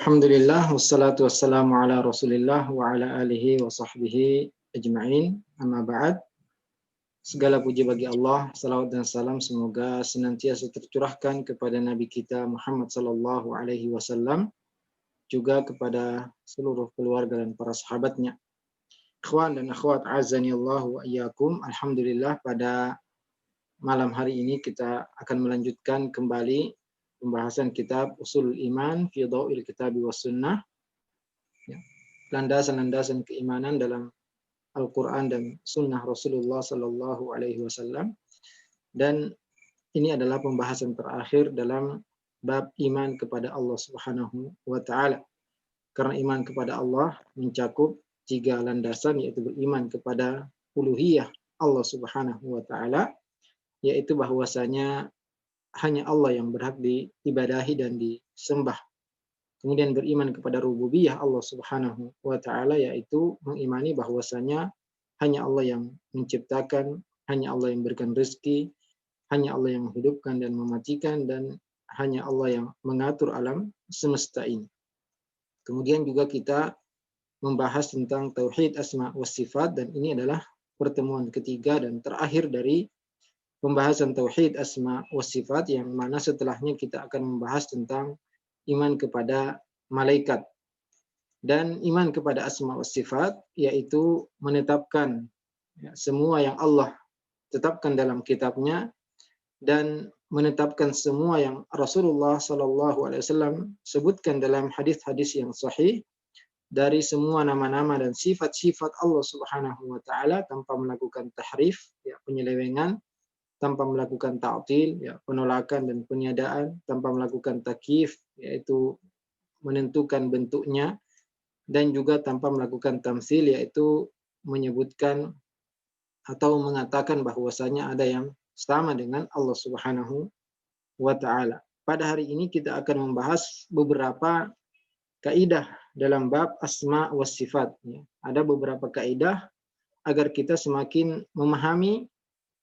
Alhamdulillah wassalatu wassalamu ala Rasulillah wa ala alihi wa sahbihi ajma'in. Amma ba'd. Segala puji bagi Allah, salawat dan salam semoga senantiasa tercurahkan kepada Nabi kita Muhammad sallallahu alaihi wasallam, juga kepada seluruh keluarga dan para sahabatnya. Ikhwan dan akhwat azani Allah wa iyyakum. Alhamdulillah pada malam hari ini kita akan melanjutkan kembali pembahasan kitab Ushulul Iman fi Dhaw'il Kitab was Sunnah. Landasan-landasan keimanan dalam Al-Quran dan Sunnah Rasulullah Sallallahu Alaihi Wasallam. Dan ini adalah pembahasan terakhir dalam bab iman kepada Allah Subhanahu Wa Taala. Karena iman kepada Allah mencakup 3 landasan, yaitu beriman kepada uluhiyah Allah Subhanahu Wa Taala, yaitu bahwasanya hanya Allah yang berhak diibadahi dan disembah. Kemudian beriman kepada rububiyah Allah Subhanahu wa taala, yaitu mengimani bahwasanya hanya Allah yang menciptakan, hanya Allah yang memberikan rezeki, hanya Allah yang menghidupkan dan mematikan, dan hanya Allah yang mengatur alam semesta ini. Kemudian juga kita membahas tentang tauhid asma wa sifat, dan ini adalah pertemuan ketiga dan terakhir dari pembahasan tauhid asma wa sifat, yang mana setelahnya kita akan membahas tentang iman kepada malaikat. Dan iman kepada asma wa sifat yaitu menetapkan semua yang Allah tetapkan dalam kitabnya, dan menetapkan semua yang Rasulullah Sallallahu Alaihi Wasallam sebutkan dalam hadis-hadis yang sahih dari semua nama-nama dan sifat-sifat Allah Subhanahu wa taala, tanpa melakukan tahrif, penyelewengan, tanpa melakukan ta'til, penolakan dan peniadaan, tanpa melakukan takyif, yaitu menentukan bentuknya, dan juga tanpa melakukan tamsil, yaitu menyebutkan atau mengatakan bahwasanya ada yang sama dengan Allah Subhanahu wa taala. Pada hari ini kita akan membahas beberapa kaidah dalam bab asma wa sifat. Ada beberapa kaidah agar kita semakin memahami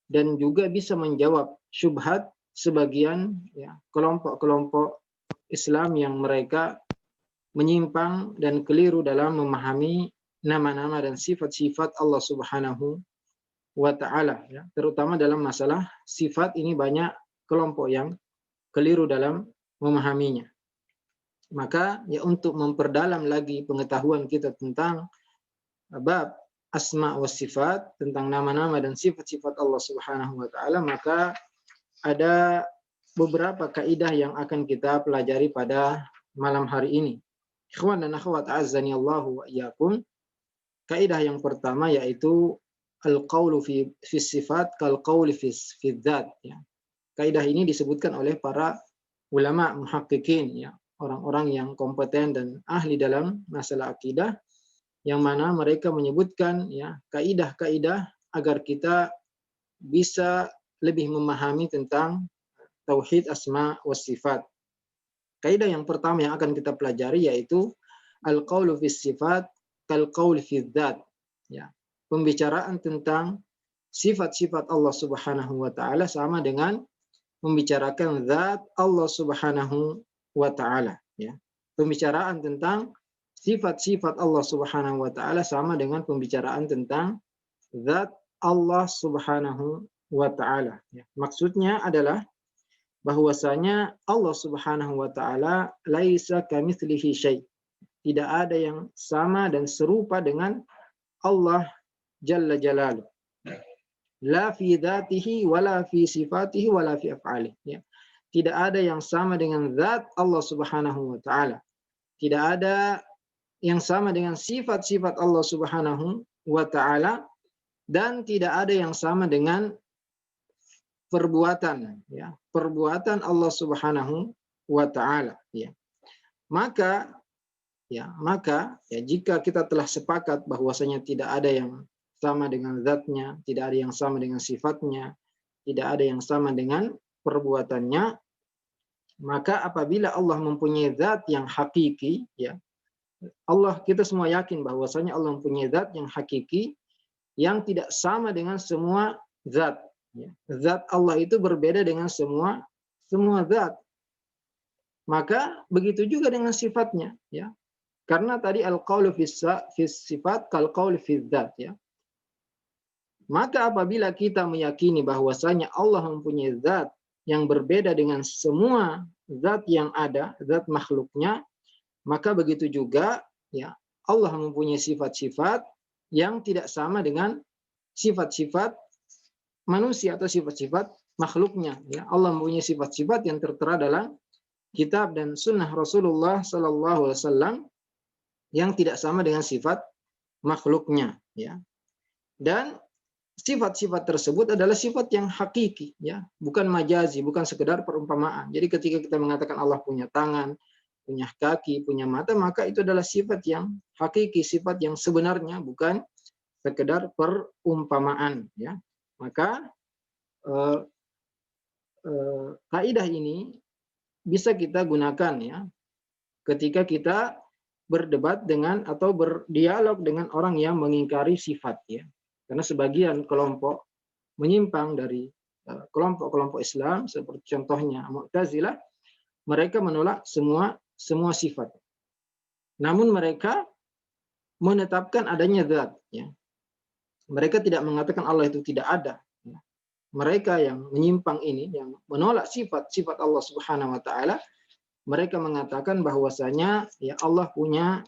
dan juga bisa menjawab syubhat sebagian kelompok-kelompok Islam yang mereka menyimpang dan keliru dalam memahami nama-nama dan sifat-sifat Allah Subhanahu wa taala, terutama dalam masalah sifat ini banyak kelompok yang keliru dalam memahaminya. Maka untuk memperdalam lagi pengetahuan kita tentang bab asma wa sifat, tentang nama-nama dan sifat-sifat Allah Subhanahu wa taala, maka ada beberapa kaidah yang akan kita pelajari pada malam hari ini. Ikhwan dan akhwat azani Allah wa iyyakum. Kaidah yang pertama yaitu al-qaulu fi sifat kal qauli fi dzat. Kaidah ini disebutkan oleh para ulama muhaqqiqin, orang-orang yang kompeten dan ahli dalam masalah akidah, yang mana mereka menyebutkan kaidah-kaidah agar kita bisa lebih memahami tentang tauhid asma wa sifat. Kaidah yang pertama yang akan kita pelajari yaitu al-qaulu fi sifat kal qauli fi dzat. Pembicaraan tentang sifat-sifat Allah Subhanahu wa taala sama dengan membicarakan zat Allah Subhanahu wa taala. Pembicaraan tentang sifat-sifat Allah Subhanahu wa taala sama dengan pembicaraan tentang zat Allah Subhanahu wa taala. Maksudnya adalah bahwasanya Allah Subhanahu wa taala laisa kamitslihi syai'. Tidak ada yang sama dan serupa dengan Allah Jalla Jalaluh. La fi dzatihi wala fi sifatihi wala fi af'alihi. Tidak ada yang sama dengan zat Allah Subhanahu wa taala. Tidak ada yang sama dengan sifat-sifat Allah Subhanahu wa taala, dan tidak ada yang sama dengan perbuatan Allah Subhanahu wa taala. Maka jika kita telah sepakat bahwasanya tidak ada yang sama dengan zatnya, tidak ada yang sama dengan sifatnya, tidak ada yang sama dengan perbuatannya, maka apabila Allah mempunyai zat yang hakiki, Allah, kita semua yakin bahwasanya Allah mempunyai zat yang hakiki yang tidak sama dengan semua zat. Zat Allah itu berbeda dengan semua zat. maka begitu juga dengan sifatnya, ya. Karena tadi al-qaulu fis sifat kal qauli fil dzat, ya. Maka apabila kita meyakini bahwasanya Allah mempunyai zat yang berbeda dengan semua zat yang ada, zat makhluknya, maka begitu juga, ya, Allah mempunyai sifat-sifat yang tidak sama dengan sifat-sifat manusia atau sifat-sifat makhluknya, ya. Allah mempunyai sifat-sifat yang tertera dalam kitab dan sunnah Rasulullah Sallallahu Alaihi Wasallam yang tidak sama dengan sifat makhluknya, ya. Dan sifat-sifat tersebut adalah sifat yang hakiki, ya, bukan majazi, bukan sekedar perumpamaan. Jadi ketika kita mengatakan Allah punya tangan, punya kaki, punya mata, maka itu adalah sifat yang hakiki, sifat yang sebenarnya, bukan sekedar perumpamaan, ya. Maka kaidah ini bisa kita gunakan, ya, ketika kita berdebat dengan atau berdialog dengan orang yang mengingkari sifat, ya. Karena sebagian kelompok menyimpang dari kelompok-kelompok Islam, seperti contohnya Mu'tazilah, mereka menolak semua sifat. Namun mereka menetapkan adanya zat, ya. Mereka tidak mengatakan Allah itu tidak ada, ya. Mereka yang menyimpang ini, yang menolak sifat-sifat Allah Subhanahu wa taala, mereka mengatakan bahwasanya, ya, Allah punya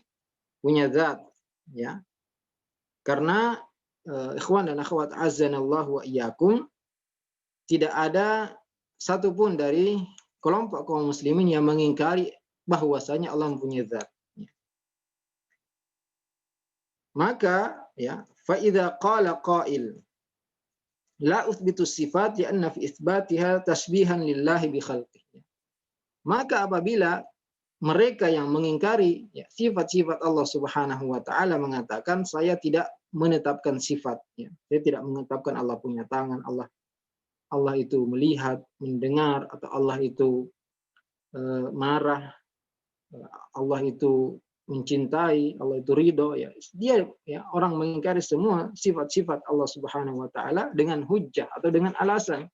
zat, ya. Karena ikhwan dan akhwat azanallahu wa iyyakum, tidak ada satupun dari kelompok kaum muslimin yang mengingkari bahwasanya Allah mempunyai zat. Maka, ya, fa idza qala qail la uthbitu sifat li anna fi itsbatiha tasbihan lillahi bi khalqihi. Maka apabila mereka yang mengingkari, ya, sifat-sifat Allah Subhanahu wa taala mengatakan saya tidak menetapkan sifat, ya. Saya tidak menetapkan Allah punya tangan, Allah itu melihat, mendengar, atau Allah itu marah, Allah itu mencintai, Allah itu ridho, ya. Dia, ya, orang mengingkari semua sifat-sifat Allah Subhanahu wa taala dengan hujjah atau dengan alasan.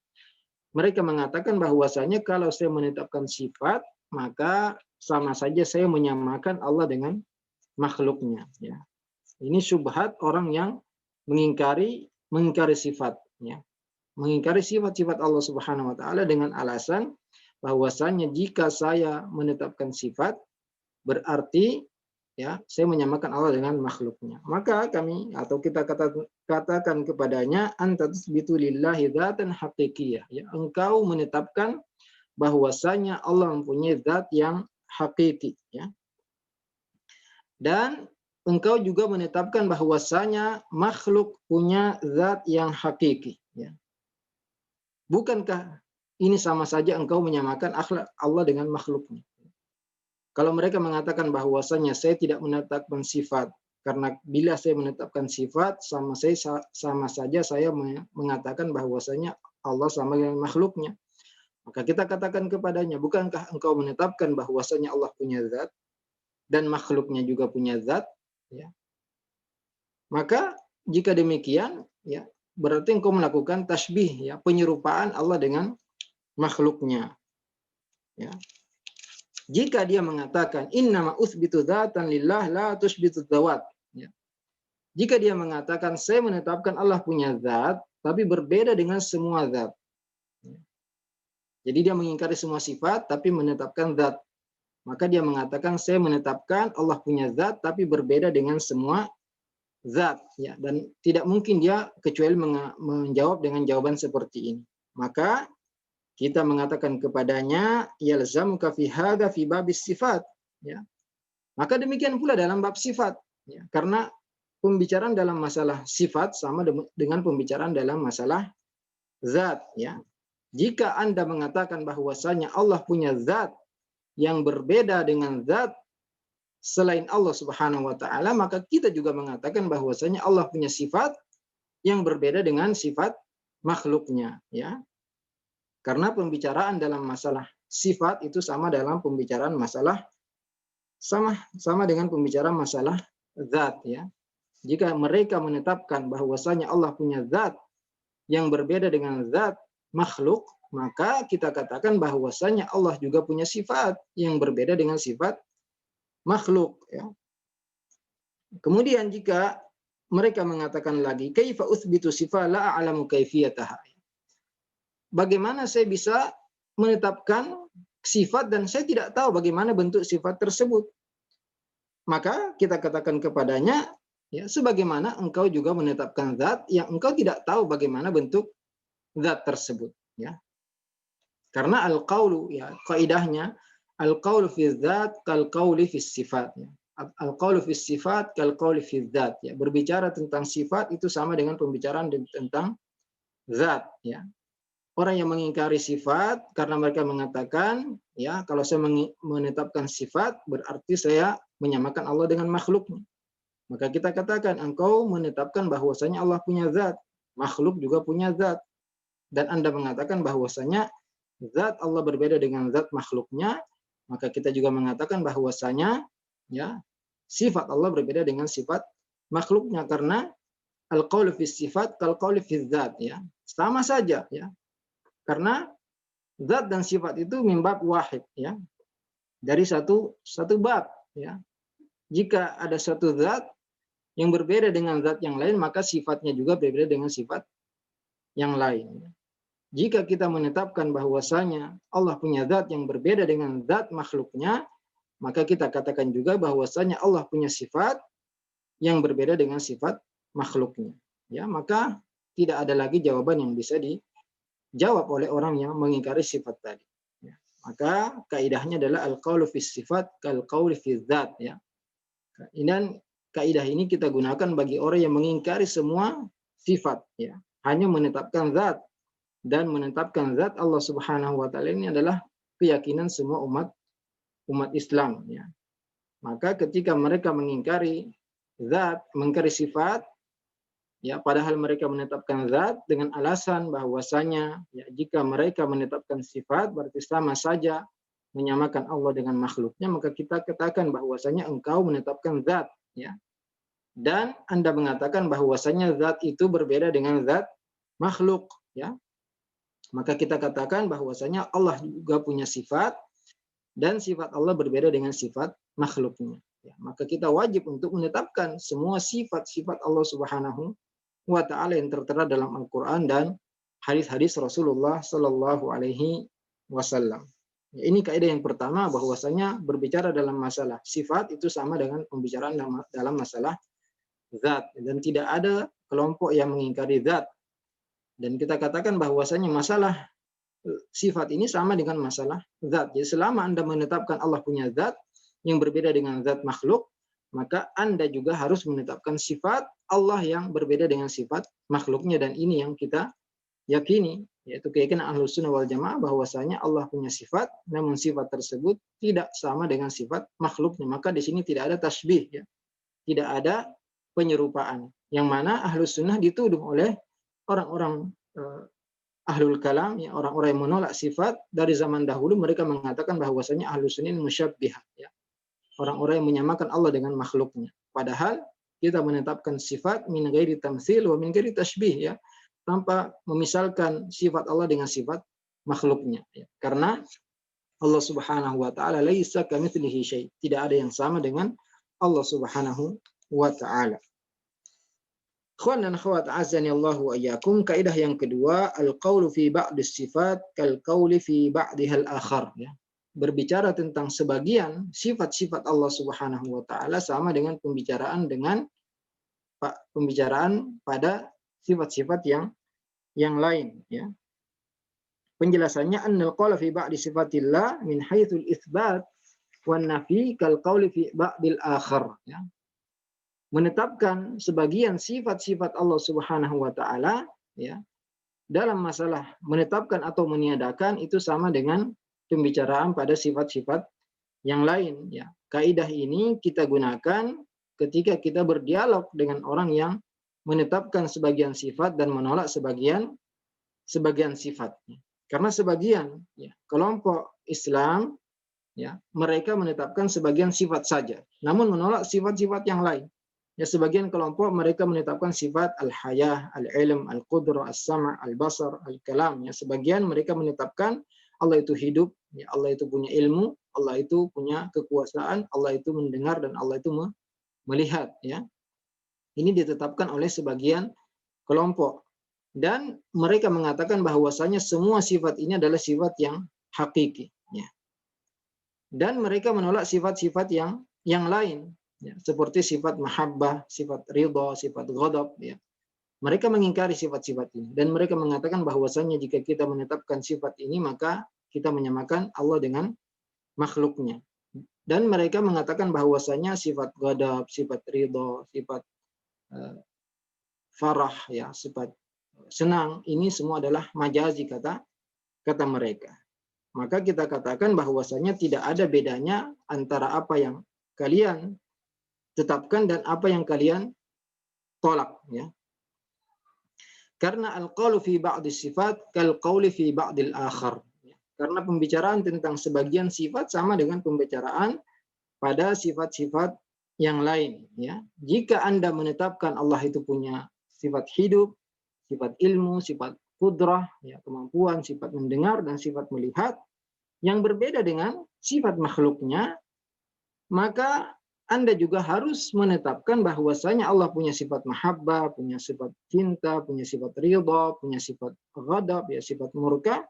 Mereka mengatakan bahwasanya kalau saya menetapkan sifat, maka sama saja saya menyamakan Allah dengan makhluknya, ya. Ini syubhat orang yang mengingkari sifat, ya. Mengingkari sifat-sifat Allah Subhanahu wa taala dengan alasan bahwasanya jika saya menetapkan sifat berarti, ya, saya menyamakan Allah dengan makhluknya. Maka kami atau kita katakan kepadanya anta tusbitu lillahi dzatan haqiqiyah, ya. Engkau menetapkan bahwasanya Allah mempunyai zat yang hakiki, ya. Dan engkau juga menetapkan bahwasanya makhluk punya zat yang hakiki, ya. Bukankah ini sama saja engkau menyamakan akhlak Allah dengan makhluknya? Kalau mereka mengatakan bahwasanya saya tidak menetapkan sifat, karena bila saya menetapkan sifat sama saja saya mengatakan bahwasanya Allah sama dengan makhluknya. Maka kita katakan kepadanya, bukankah engkau menetapkan bahwasanya Allah punya zat dan makhluknya juga punya zat, ya. Maka jika demikian, ya, berarti engkau melakukan tasbih, ya, penyerupaan Allah dengan makhluknya, ya. Jika dia mengatakan innama utsbitu dzatan lillah la tusbitu dzawat, ya. Jika dia mengatakan saya menetapkan Allah punya zat tapi berbeda dengan semua zat, ya. Jadi dia mengingkari semua sifat tapi menetapkan zat. Maka dia mengatakan saya menetapkan Allah punya zat tapi berbeda dengan semua zat, ya. Dan tidak mungkin dia kecuali menjawab dengan jawaban seperti ini. Maka kita mengatakan kepadanya yalzamuka fi hadza fi babis sifat, ya. Maka demikian pula dalam bab sifat, ya. Karena pembicaraan dalam masalah sifat sama dengan pembicaraan dalam masalah zat, ya. Jika Anda mengatakan bahwasanya Allah punya zat yang berbeda dengan zat selain Allah Subhanahu wa taala, maka kita juga mengatakan bahwasanya Allah punya sifat yang berbeda dengan sifat makhluknya, ya. Karena pembicaraan dalam masalah sifat itu sama dalam pembicaraan masalah sama dengan pembicaraan masalah zat, ya. Jika mereka menetapkan bahwasanya Allah punya zat yang berbeda dengan zat makhluk, maka kita katakan bahwasanya Allah juga punya sifat yang berbeda dengan sifat makhluk. Ya. Kemudian jika mereka mengatakan lagi, kaifa uthbitu sifat la a'lamu kaifiyataha. Bagaimana saya bisa menetapkan sifat dan saya tidak tahu bagaimana bentuk sifat tersebut? Maka kita katakan kepadanya, ya, sebagaimana engkau juga menetapkan zat yang engkau tidak tahu bagaimana bentuk zat tersebut. Ya. Karena al-qaulu, ya, kaidahnya al-qaulu fi zat kal qauli fi sifat. Ya. Al-qaulu fi sifat kal qauli fi zat. Ya. Berbicara tentang sifat itu sama dengan pembicaraan tentang zat. Ya. Orang yang mengingkari sifat karena mereka mengatakan, ya, kalau saya menetapkan sifat berarti saya menyamakan Allah dengan makhluknya. Maka kita katakan engkau menetapkan bahwasanya Allah punya zat, makhluk juga punya zat. Dan Anda mengatakan bahwasanya zat Allah berbeda dengan zat makhluknya, maka kita juga mengatakan bahwasanya, ya, sifat Allah berbeda dengan sifat makhluknya karena al-qaulu fi sifat kal qauli fi zat, ya. Sama saja, ya. Karena zat dan sifat itu min bab wahid, ya. Dari satu bab, ya. Jika ada satu zat yang berbeda dengan zat yang lain, maka sifatnya juga berbeda dengan sifat yang lain. Jika kita menetapkan bahwasanya Allah punya zat yang berbeda dengan zat makhluknya, maka kita katakan juga bahwasanya Allah punya sifat yang berbeda dengan sifat makhluknya. Ya, maka tidak ada lagi jawaban yang bisa dijawab oleh orang yang mengingkari sifat tadi. Ya, maka kaidahnya adalah al-qaulu fi sifat kal qauli fi dzat, ya. Dan kaidah ini kita gunakan bagi orang yang mengingkari semua sifat, ya. Hanya menetapkan zat, dan menetapkan zat Allah Subhanahu wa taala ini adalah keyakinan semua umat Islam, ya. Maka ketika mereka mengingkari zat, mengingkari sifat, ya, padahal mereka menetapkan zat dengan alasan bahwasanya, ya, jika mereka menetapkan sifat berarti sama saja menyamakan Allah dengan makhluknya, maka kita katakan bahwasanya engkau menetapkan zat, ya. Dan Anda mengatakan bahwasanya zat itu berbeda dengan zat makhluk, ya. Maka kita katakan bahwasanya Allah juga punya sifat dan sifat Allah berbeda dengan sifat makhluknya. Ya, maka kita wajib untuk menetapkan semua sifat-sifat Allah Subhanahu wa taala yang tertera dalam Al-Qur'an dan hadis-hadis Rasulullah Shallallahu alaihi wasallam. Ya, ini kaidah yang pertama bahwasanya berbicara dalam masalah sifat itu sama dengan pembicaraan dalam masalah zat dan tidak ada kelompok yang mengingkari zat. Dan kita katakan bahwasanya masalah sifat ini sama dengan masalah zat. Jadi selama Anda menetapkan Allah punya zat yang berbeda dengan zat makhluk, maka Anda juga harus menetapkan sifat Allah yang berbeda dengan sifat makhluknya. Dan ini yang kita yakini, yaitu keyakinan Ahlus Sunnah wal Jamaah bahwasanya Allah punya sifat, namun sifat tersebut tidak sama dengan sifat makhluknya. Maka di sini tidak ada tasbih, ya. Tidak ada penyerupaan. Yang mana Ahlus Sunnah dituduh oleh orang-orang ahlul kalam, ya, orang-orang yang menolak sifat dari zaman dahulu, mereka mengatakan bahwasanya Ahlus Sunnah musyabbihat, ya. Orang-orang yang menyamakan Allah dengan makhluknya. Padahal kita menetapkan sifat min ghairi tamtsil wa min ghairi tashbih, ya, tanpa memisalkan sifat Allah dengan sifat makhluknya, ya. Karena Allah Subhanahu wa taala laisa kamitslihi syai'. Tidak ada yang sama dengan Allah Subhanahu wa taala. Ikhwan dan akhwat azani Allah wa iyyakum, kaidah yang kedua, al-qaulu fi ba'di sifat kal qauli fi ba'dihal akhar, ya. Berbicara tentang sebagian sifat-sifat Allah Subhanahu wa taala sama dengan pembicaraan pada sifat-sifat yang lain, ya. Penjelasannya annal qaula fi ba'di sifatillah min haitsul itsbat wan nafi kal qauli fi ba'dil akhar, ya. Menetapkan sebagian sifat-sifat Allah Subhanahu wa taala, ya, dalam masalah menetapkan atau meniadakan itu sama dengan pembicaraan pada sifat-sifat yang lain, ya. Kaidah ini kita gunakan ketika kita berdialog dengan orang yang menetapkan sebagian sifat dan menolak sebagian sifat. Karena sebagian, ya, kelompok Islam, ya, mereka menetapkan sebagian sifat saja, namun menolak sifat-sifat yang lain. Ya, sebagian kelompok mereka menetapkan sifat al-hayah, al-ilm, al-qudrah, as-sam', al-basar, al-kalam. Ya, sebagian mereka menetapkan Allah itu hidup, ya, Allah itu punya ilmu, Allah itu punya kekuasaan, Allah itu mendengar dan Allah itu melihat. Ya, ini ditetapkan oleh sebagian kelompok. Dan mereka mengatakan bahwasanya semua sifat ini adalah sifat yang hakiki. Ya. Dan mereka menolak sifat-sifat yang lain, ya, seperti sifat mahabbah, sifat ridha, sifat ghadab. Ya. Mereka mengingkari sifat-sifat ini dan mereka mengatakan bahwasanya jika kita menetapkan sifat ini maka kita menyamakan Allah dengan makhluknya. Dan mereka mengatakan bahwasanya sifat ghadab, sifat ridha, sifat farah, ya, sifat senang, ini semua adalah majazi kata mereka. Maka kita katakan bahwasanya tidak ada bedanya antara apa yang kalian tetapkan dan apa yang kalian tolak, ya. Karena al-qaulu fi ba'di sifat kal qauli fi ba'dil akhar. Karena pembicaraan tentang sebagian sifat sama dengan pembicaraan pada sifat-sifat yang lain, ya. Jika Anda menetapkan Allah itu punya sifat hidup, sifat ilmu, sifat kudrah, ya, kemampuan, sifat mendengar dan sifat melihat yang berbeda dengan sifat makhluknya, maka Anda juga harus menetapkan bahwasanya Allah punya sifat mahabbah, punya sifat cinta, punya sifat ridha, punya sifat ghadab, ya, sifat murka,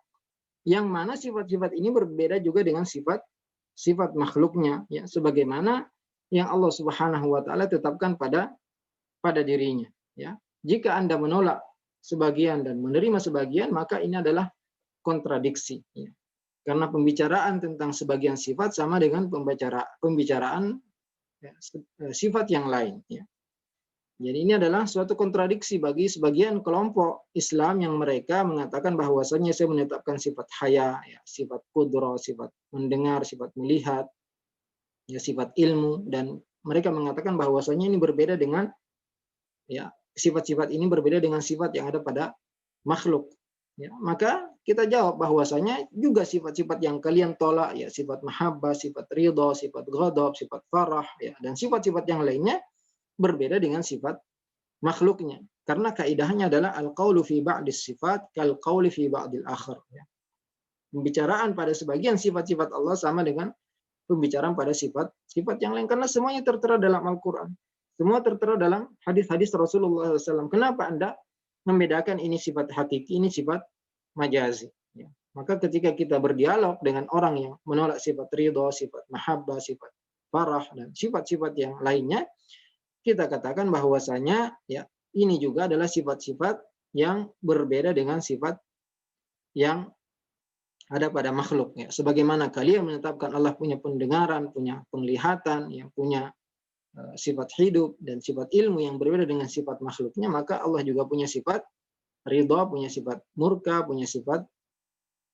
yang mana sifat-sifat ini berbeda juga dengan sifat makhluknya, ya, sebagaimana yang Allah Subhanahu wa taala tetapkan pada dirinya, ya. Jika Anda menolak sebagian dan menerima sebagian, maka ini adalah kontradiksi, ya. Karena pembicaraan tentang sebagian sifat sama dengan pembicaraan, ya, sifat yang lain, ya. Jadi ini adalah suatu kontradiksi bagi sebagian kelompok Islam yang mereka mengatakan bahwasanya saya menetapkan sifat haya, ya, sifat qudrah, sifat mendengar, sifat melihat, ya, sifat ilmu, dan mereka mengatakan bahwasanya ini berbeda dengan, ya, sifat-sifat ini berbeda dengan sifat yang ada pada makhluk. Ya, maka kita jawab bahwasanya juga sifat-sifat yang kalian tolak, ya, sifat mahabbah, sifat ridha, sifat ghadab, sifat farah, ya, dan sifat-sifat yang lainnya berbeda dengan sifat makhluknya. Karena kaidahnya adalah al-qaulu fi ba'dis sifat kal qauli fi ba'dil akhar, ya. Pembicaraan pada sebagian sifat-sifat Allah sama dengan pembicaraan pada sifat-sifat yang lain, karena semuanya tertera dalam Al-Qur'an. Semua tertera dalam hadis-hadis Rasulullah SAW. Kenapa Anda membedakan ini sifat hakiki, ini sifat majazi? Ya. Maka ketika kita berdialog dengan orang yang menolak sifat ridho, sifat mahabbah, sifat farah, dan sifat-sifat yang lainnya, kita katakan bahwasanya, ya, ini juga adalah sifat-sifat yang berbeda dengan sifat yang ada pada makhluk. Ya. Sebagaimana kalian menetapkan Allah punya pendengaran, punya penglihatan, yang punya sifat hidup dan sifat ilmu yang berbeda dengan sifat makhluknya, maka Allah juga punya sifat ridha, punya sifat murka, punya sifat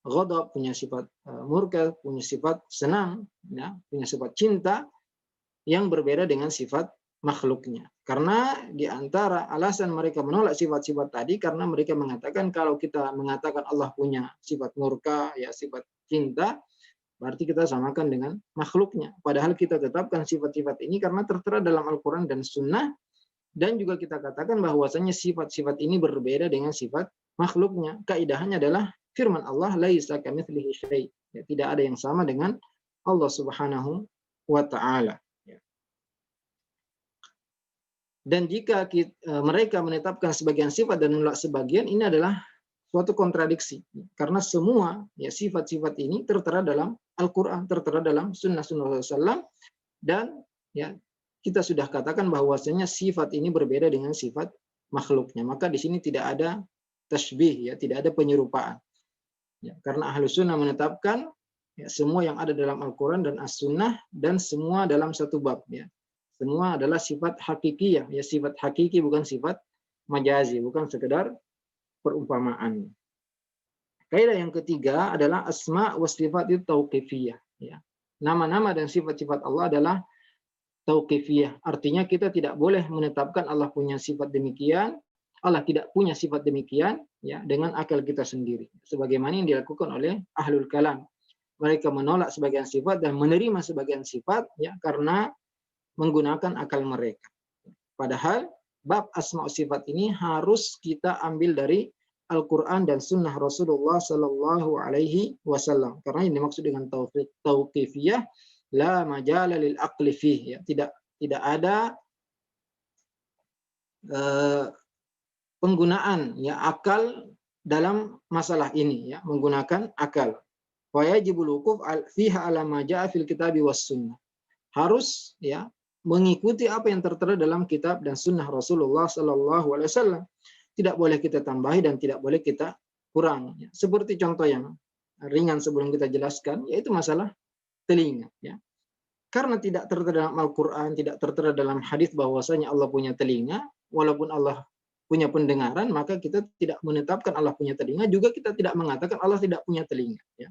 ghadab, punya sifat murka, punya sifat senang, ya, punya sifat cinta yang berbeda dengan sifat makhluknya. Karena di antara alasan mereka menolak sifat-sifat tadi karena mereka mengatakan kalau kita mengatakan Allah punya sifat murka, ya, sifat cinta, berarti kita samakan dengan makhluknya. Padahal kita tetapkan sifat-sifat ini karena tertera dalam Al-Quran dan Sunnah, dan juga kita katakan bahwasanya sifat-sifat ini berbeda dengan sifat makhluknya. Kaidahnya adalah firman Allah, laisa kamitslihi syai'. Ya, tidak ada yang sama dengan Allah Subhanahu wa taala. Ya. Dan jika mereka menetapkan sebagian sifat dan menolak sebagian, ini adalah suatu kontradiksi, karena semua, ya, sifat-sifat ini tertera dalam Al-Quran, tertera dalam Sunnah Rasulullah SAW, dan, ya, kita sudah katakan bahwasanya sifat ini berbeda dengan sifat makhluknya. Maka di sini tidak ada tasbih, ya, tidak ada penyerupaan. Ya, karena Ahlus Sunnah menetapkan, ya, semua yang ada dalam Al-Quran dan As-Sunnah dan semua dalam satu bab, ya. Semua adalah sifat hakikiyah, ya, sifat hakiki, bukan sifat majazi, bukan sekedar perumpamaan. Kaidah yang ketiga adalah asma wa sifat itu tauqifiyah, ya. Nama-nama dan sifat-sifat Allah adalah tauqifiyah. Artinya kita tidak boleh menetapkan Allah punya sifat demikian, Allah tidak punya sifat demikian, ya, dengan akal kita sendiri. Sebagaimana yang dilakukan oleh ahlul kalam. Mereka menolak sebagian sifat dan menerima sebagian sifat, ya, karena menggunakan akal mereka. Padahal bab asma sifat ini harus kita ambil dari Al-Quran dan Sunnah Rasulullah Sallallahu Alaihi Wasallam. Karena yang dimaksud dengan tauqifiyah, la majala lil aqli fih, ya. Tidak ada penggunaan ya akal dalam masalah ini, ya, menggunakan akal. Wa yajibul wuquf fiha ala ma jaa fil kitabi was sunnah. Harus ya mengikuti apa yang tertera dalam kitab dan sunnah Rasulullah Sallallahu Alaihi Wasallam. Tidak boleh kita tambahi dan tidak boleh kita kurangi. Seperti contoh yang ringan sebelum kita jelaskan, yaitu masalah telinga. Ya. Karena tidak tertera dalam Al-Quran, tidak tertera dalam hadis bahwasanya Allah punya telinga, walaupun Allah punya pendengaran, maka kita tidak menetapkan Allah punya telinga, juga kita tidak mengatakan Allah tidak punya telinga. Ya.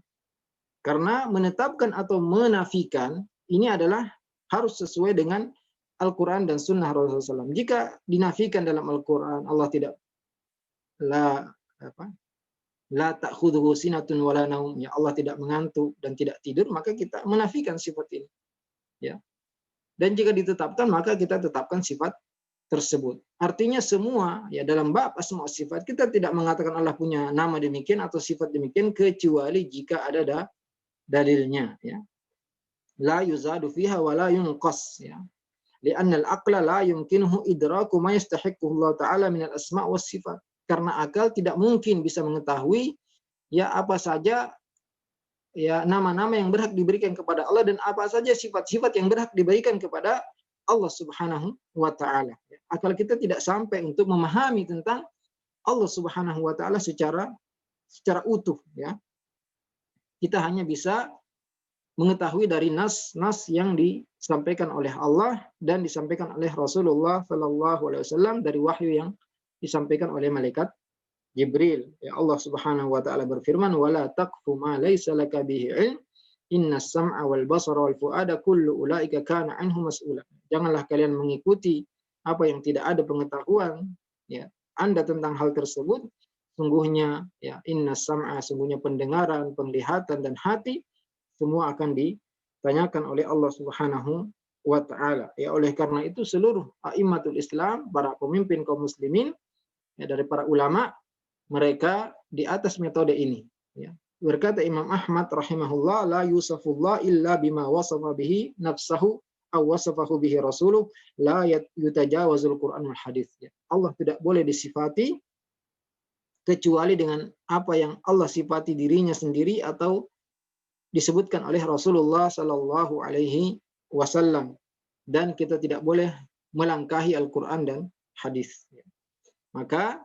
Karena menetapkan atau menafikan ini adalah harus sesuai dengan Al-Quran dan Sunnah Rasulullah SAW. Jika dinafikan dalam Al-Quran, Allah tidak la ta'khudhuhu sinatun wala naum, ya, Allah tidak mengantuk dan tidak tidur, maka kita menafikan sifat ini. Ya. Dan jika ditetapkan, maka kita tetapkan sifat tersebut. Artinya semua ya dalam bab asma sifat kita tidak mengatakan Allah punya nama demikian atau sifat demikian kecuali jika ada dalilnya, ya. La yuzadu fiha wa la yunqas, ya. Li'anna al-aqla la yumkinuhu idraku ma yastahiqquhu Allah Ta'ala min al-asma' was sifat. Karena akal tidak mungkin bisa mengetahui ya apa saja ya nama-nama yang berhak diberikan kepada Allah dan apa saja sifat-sifat yang berhak diberikan kepada Allah Subhanahu wa Ta'ala. Akal kita tidak sampai untuk memahami tentang Allah Subhanahu wa Ta'ala secara utuh, ya. Kita hanya bisa mengetahui dari nas yang disampaikan oleh Allah dan disampaikan oleh Rasulullah Sallallahu Alaihi Wasallam dari wahyu yang disampaikan oleh malaikat Jibril. Ya, Allah Subhanahu wa Ta'ala berfirman, "Wala taqfu ma laysa laka bihi ilm, innas sam'a wal basara wal fuada kullu ulaika kana anhu mas'ula." Janganlah kalian mengikuti apa yang tidak ada pengetahuan ya Anda tentang hal tersebut. Sungguhnya ya innas sam'a, sungguhnya pendengaran, penglihatan dan hati semua akan ditanyakan oleh Allah Subhanahu wa Ta'ala. Ya, oleh karena itu seluruh a'immatul Islam, para pemimpin kaum muslimin ya, dari para ulama, mereka di atas metode ini, ya. Berkata Imam Ahmad rahimahullah, la yusafullah illa bima wasafa bihi nafsahu aw wasafahu bihi rasuluh, la yutajawazul Qur'an wal hadits. Ya. Allah tidak boleh disifati kecuali dengan apa yang Allah sifati dirinya sendiri atau disebutkan oleh Rasulullah Sallallahu Alaihi Wasallam, dan kita tidak boleh melangkahi Al-Quran dan hadis. Maka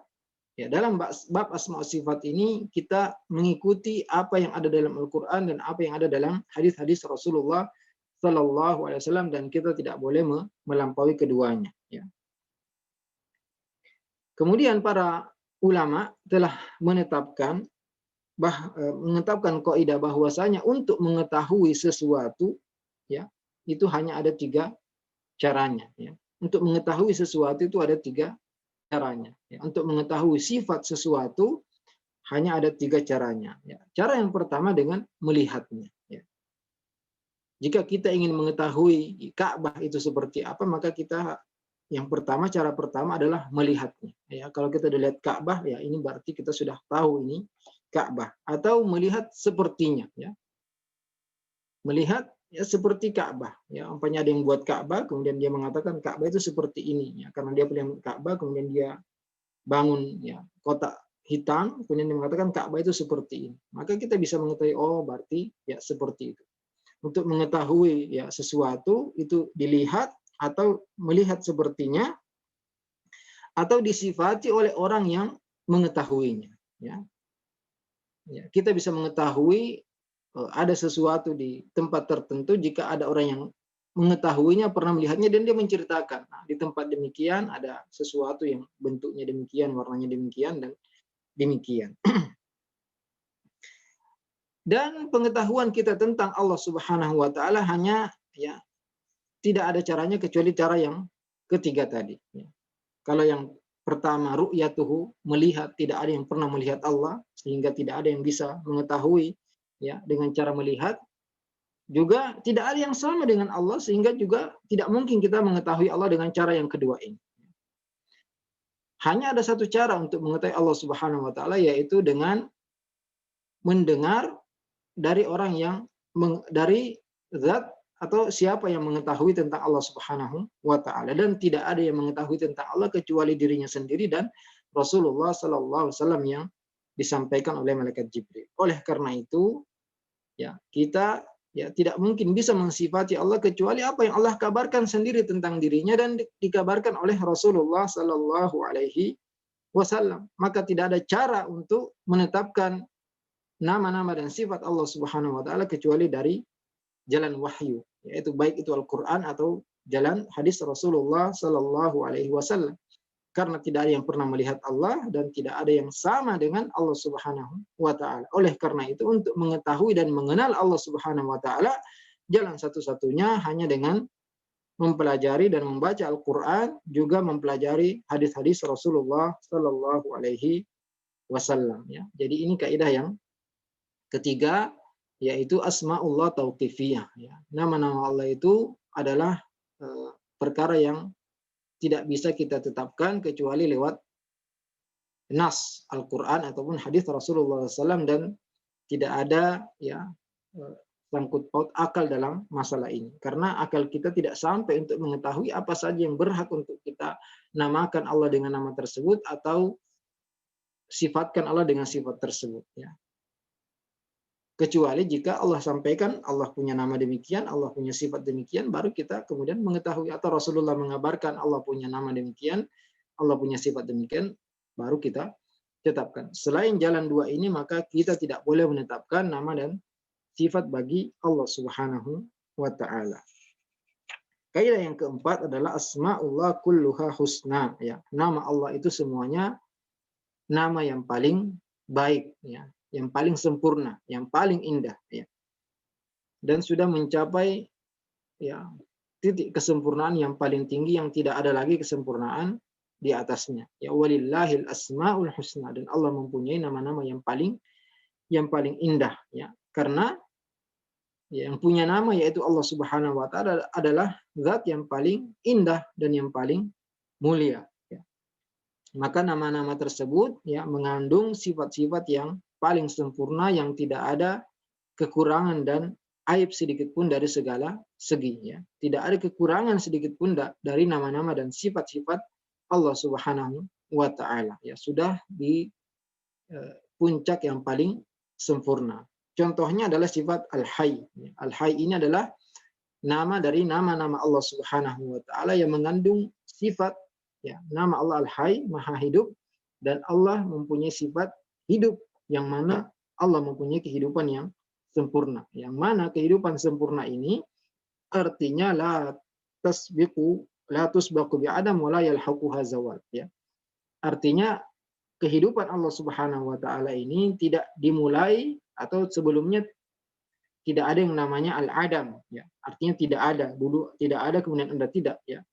ya dalam bab asma sifat ini kita mengikuti apa yang ada dalam Al-Quran dan apa yang ada dalam hadis-hadis Rasulullah Sallallahu Alaihi Wasallam, dan kita tidak boleh melampaui keduanya. Ya. Kemudian para ulama telah menetapkan kaidah bahwasanya untuk mengetahui sesuatu ya itu hanya ada 3 caranya, ya. Untuk mengetahui sesuatu itu ada 3 caranya, ya. Untuk mengetahui sifat sesuatu hanya ada 3 caranya, ya. Cara yang pertama dengan melihatnya, ya. Jika kita ingin mengetahui Ka'bah itu seperti apa, maka cara pertama adalah melihatnya, ya. Kalau kita lihat Ka'bah, ya ini berarti kita sudah tahu ini Ka'bah, atau melihat sepertinya, ya. Melihat ya seperti Ka'bah, ya. Umpamanya ada yang buat Ka'bah kemudian dia mengatakan Ka'bah itu seperti ini, ya. Karena dia punya Ka'bah kemudian dia bangun ya kotak hitam kemudian dia mengatakan Ka'bah itu seperti ini. Maka kita bisa mengetahui oh berarti ya seperti itu. Untuk mengetahui ya sesuatu itu dilihat atau melihat sepertinya atau disifati oleh orang yang mengetahuinya, ya. Ya, kita bisa mengetahui ada sesuatu di tempat tertentu jika ada orang yang mengetahuinya, pernah melihatnya dan dia menceritakan. Nah, di tempat demikian ada sesuatu yang bentuknya demikian, warnanya demikian dan demikian. Dan pengetahuan kita tentang Allah Subhanahu wa Ta'ala hanya ya tidak ada caranya kecuali cara yang ketiga tadi. Ya. Kalau yang pertama ru'yatuhu, melihat, tidak ada yang pernah melihat Allah sehingga tidak ada yang bisa mengetahui ya dengan cara melihat. Juga tidak ada yang sama dengan Allah sehingga juga tidak mungkin kita mengetahui Allah dengan cara yang kedua ini. Hanya ada satu cara untuk mengetahui Allah Subhanahu wa taala, yaitu dengan mendengar dari orang yang dari zat atau siapa yang mengetahui tentang Allah Subhanahu wa taala, dan tidak ada yang mengetahui tentang Allah kecuali dirinya sendiri dan Rasulullah sallallahu alaihi wasallam yang disampaikan oleh malaikat Jibril. Oleh karena itu, ya, kita ya tidak mungkin bisa mensifati Allah kecuali apa yang Allah kabarkan sendiri tentang dirinya dan dikabarkan oleh Rasulullah sallallahu alaihi wasallam. Maka tidak ada cara untuk menetapkan nama-nama dan sifat Allah Subhanahu wa taala kecuali dari jalan wahyu, yaitu baik itu Al-Qur'an atau jalan hadis Rasulullah sallallahu alaihi wasallam. Karena tidak ada yang pernah melihat Allah dan tidak ada yang sama dengan Allah Subhanahu wa taala. Oleh karena itu, untuk mengetahui dan mengenal Allah Subhanahu wa taala, jalan satu-satunya hanya dengan mempelajari dan membaca Al-Qur'an, juga mempelajari hadis-hadis Rasulullah sallallahu alaihi wasallam, ya. Jadi ini kaidah yang ketiga, yaitu asmaullah tauqifiyah, ya. Nama-nama Allah itu adalah perkara yang tidak bisa kita tetapkan kecuali lewat nas Al-Quran ataupun hadis Rasulullah SAW, dan tidak ada ya sangkut paut akal dalam masalah ini, karena akal kita tidak sampai untuk mengetahui apa saja yang berhak untuk kita namakan Allah dengan nama tersebut atau sifatkan Allah dengan sifat tersebut, ya. Kecuali jika Allah sampaikan Allah punya nama demikian, Allah punya sifat demikian, baru kita kemudian mengetahui, atau Rasulullah mengabarkan Allah punya nama demikian, Allah punya sifat demikian, baru kita tetapkan. Selain jalan dua ini, maka kita tidak boleh menetapkan nama dan sifat bagi Allah Subhanahu wa taala. Kaidah yang keempat adalah asmaullah kulluha husna, ya. Nama Allah itu semuanya nama yang paling baik, ya, yang paling sempurna, yang paling indah, ya. Dan sudah mencapai ya titik kesempurnaan yang paling tinggi, yang tidak ada lagi kesempurnaan di atasnya. Ya, walillahil asmaul husna, dan Allah mempunyai nama-nama yang paling indah, ya. Karena ya, yang punya nama yaitu Allah Subhanahu wa taala adalah zat yang paling indah dan yang paling mulia, ya. Maka nama-nama tersebut ya mengandung sifat-sifat yang paling sempurna, yang tidak ada kekurangan dan aib sedikit pun dari segala segi, ya. Tidak ada kekurangan sedikit pun dari nama-nama dan sifat-sifat Allah Subhanahu wa taala, ya, sudah di puncak yang paling sempurna. Contohnya adalah sifat Al-Hayy. Al-Hayy ini adalah nama dari nama-nama Allah Subhanahu wa taala yang mengandung sifat, ya, nama Allah Al-Hayy, Maha Hidup, dan Allah mempunyai sifat hidup, yang mana Allah mempunyai kehidupan yang sempurna. Yang mana kehidupan sempurna ini artinya la tusbaqu bi adam wa la yalhaquha zawal, ya. Artinya kehidupan Allah Subhanahu wa taala ini tidak dimulai, atau sebelumnya tidak ada yang namanya al-adam, ya. Artinya tidak ada dulu, tidak ada kemudian ada, tidak, ya.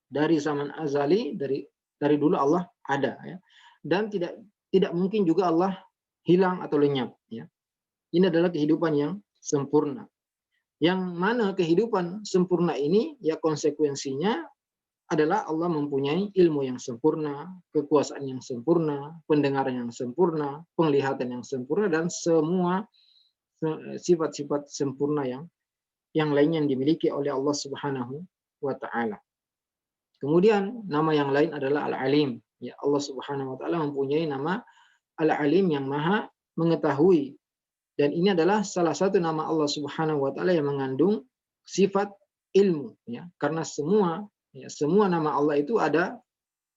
Dari zaman azali, dari dulu Allah ada, ya. Dan tidak mungkin juga Allah hilang atau lenyap, ya. Ini adalah kehidupan yang sempurna. Yang mana kehidupan sempurna ini ya konsekuensinya adalah Allah mempunyai ilmu yang sempurna, kekuasaan yang sempurna, pendengaran yang sempurna, penglihatan yang sempurna, dan semua sifat-sifat sempurna yang lainnya yang dimiliki oleh Allah Subhanahu wa taala. Kemudian nama yang lain adalah Al-Alim. Ya, Allah Subhanahu wa taala mempunyai nama Al-Alim, yang Maha mengetahui. Dan ini adalah salah satu nama Allah Subhanahu wa taala yang mengandung sifat ilmu, ya. Karena semua nama Allah itu ada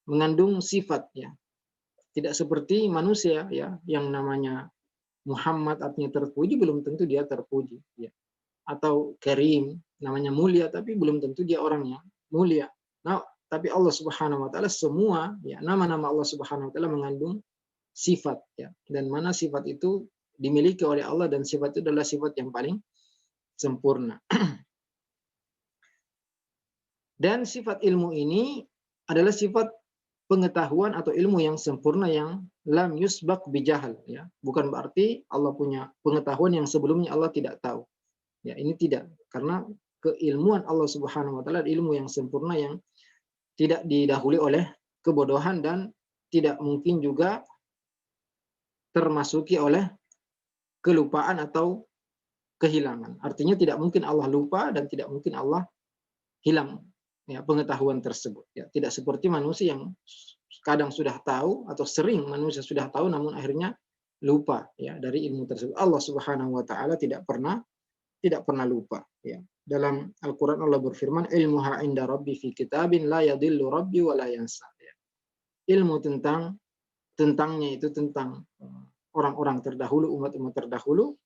mengandung sifat, ya. Tidak seperti manusia, ya, yang namanya Muhammad artinya terpuji, belum tentu dia terpuji, ya. Atau Karim namanya mulia, tapi belum tentu dia orang yang mulia. Nah, tapi Allah Subhanahu wa taala semua, ya, nama-nama Allah Subhanahu wa taala mengandung sifat, ya. Dan mana sifat itu dimiliki oleh Allah, dan sifat itu adalah sifat yang paling sempurna. Dan sifat ilmu ini adalah sifat pengetahuan atau ilmu yang sempurna, yang lam yusbaq bijahal, ya. Bukan berarti Allah punya pengetahuan yang sebelumnya Allah tidak tahu. Ya, ini tidak, karena keilmuan Allah Subhanahu wa taala ilmu yang sempurna yang tidak didahului oleh kebodohan dan tidak mungkin juga termasuki oleh kelupaan atau kehilangan. Artinya tidak mungkin Allah lupa dan tidak mungkin Allah hilang ya pengetahuan tersebut. Ya, tidak seperti manusia yang kadang sudah tahu atau sering manusia sudah tahu namun akhirnya lupa ya dari ilmu tersebut. Allah Subhanahu wa taala tidak pernah lupa ya. Dalam Al-Qur'an Allah berfirman, "Ilmuha 'inda rabbi fi kitabin la yadhillu rabbi wa la yansa." Ya. Ilmu tentangnya itu tentang orang-orang terdahulu, umat-umat terdahulu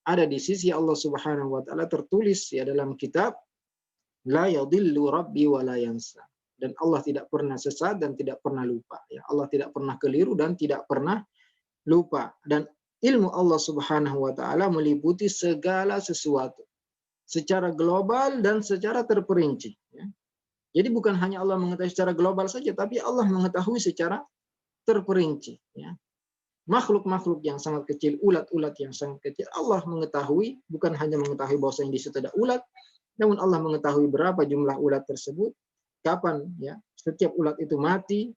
ada di sisi Allah Subhanahu wa taala tertulis ya dalam kitab, la yadhillu rabbi wa la yansa. Dan Allah tidak pernah sesat dan tidak pernah lupa ya. Allah tidak pernah keliru dan tidak pernah lupa. Dan ilmu Allah Subhanahu wa taala meliputi segala sesuatu secara global dan secara terperinci ya. Jadi bukan hanya Allah mengetahui secara global saja, tapi Allah mengetahui secara terperinci ya. Makhluk-makhluk yang sangat kecil, ulat-ulat yang sangat kecil, Allah mengetahui, bukan hanya mengetahui bahwa di situ ada ulat, namun Allah mengetahui berapa jumlah ulat tersebut, kapan ya setiap ulat itu mati,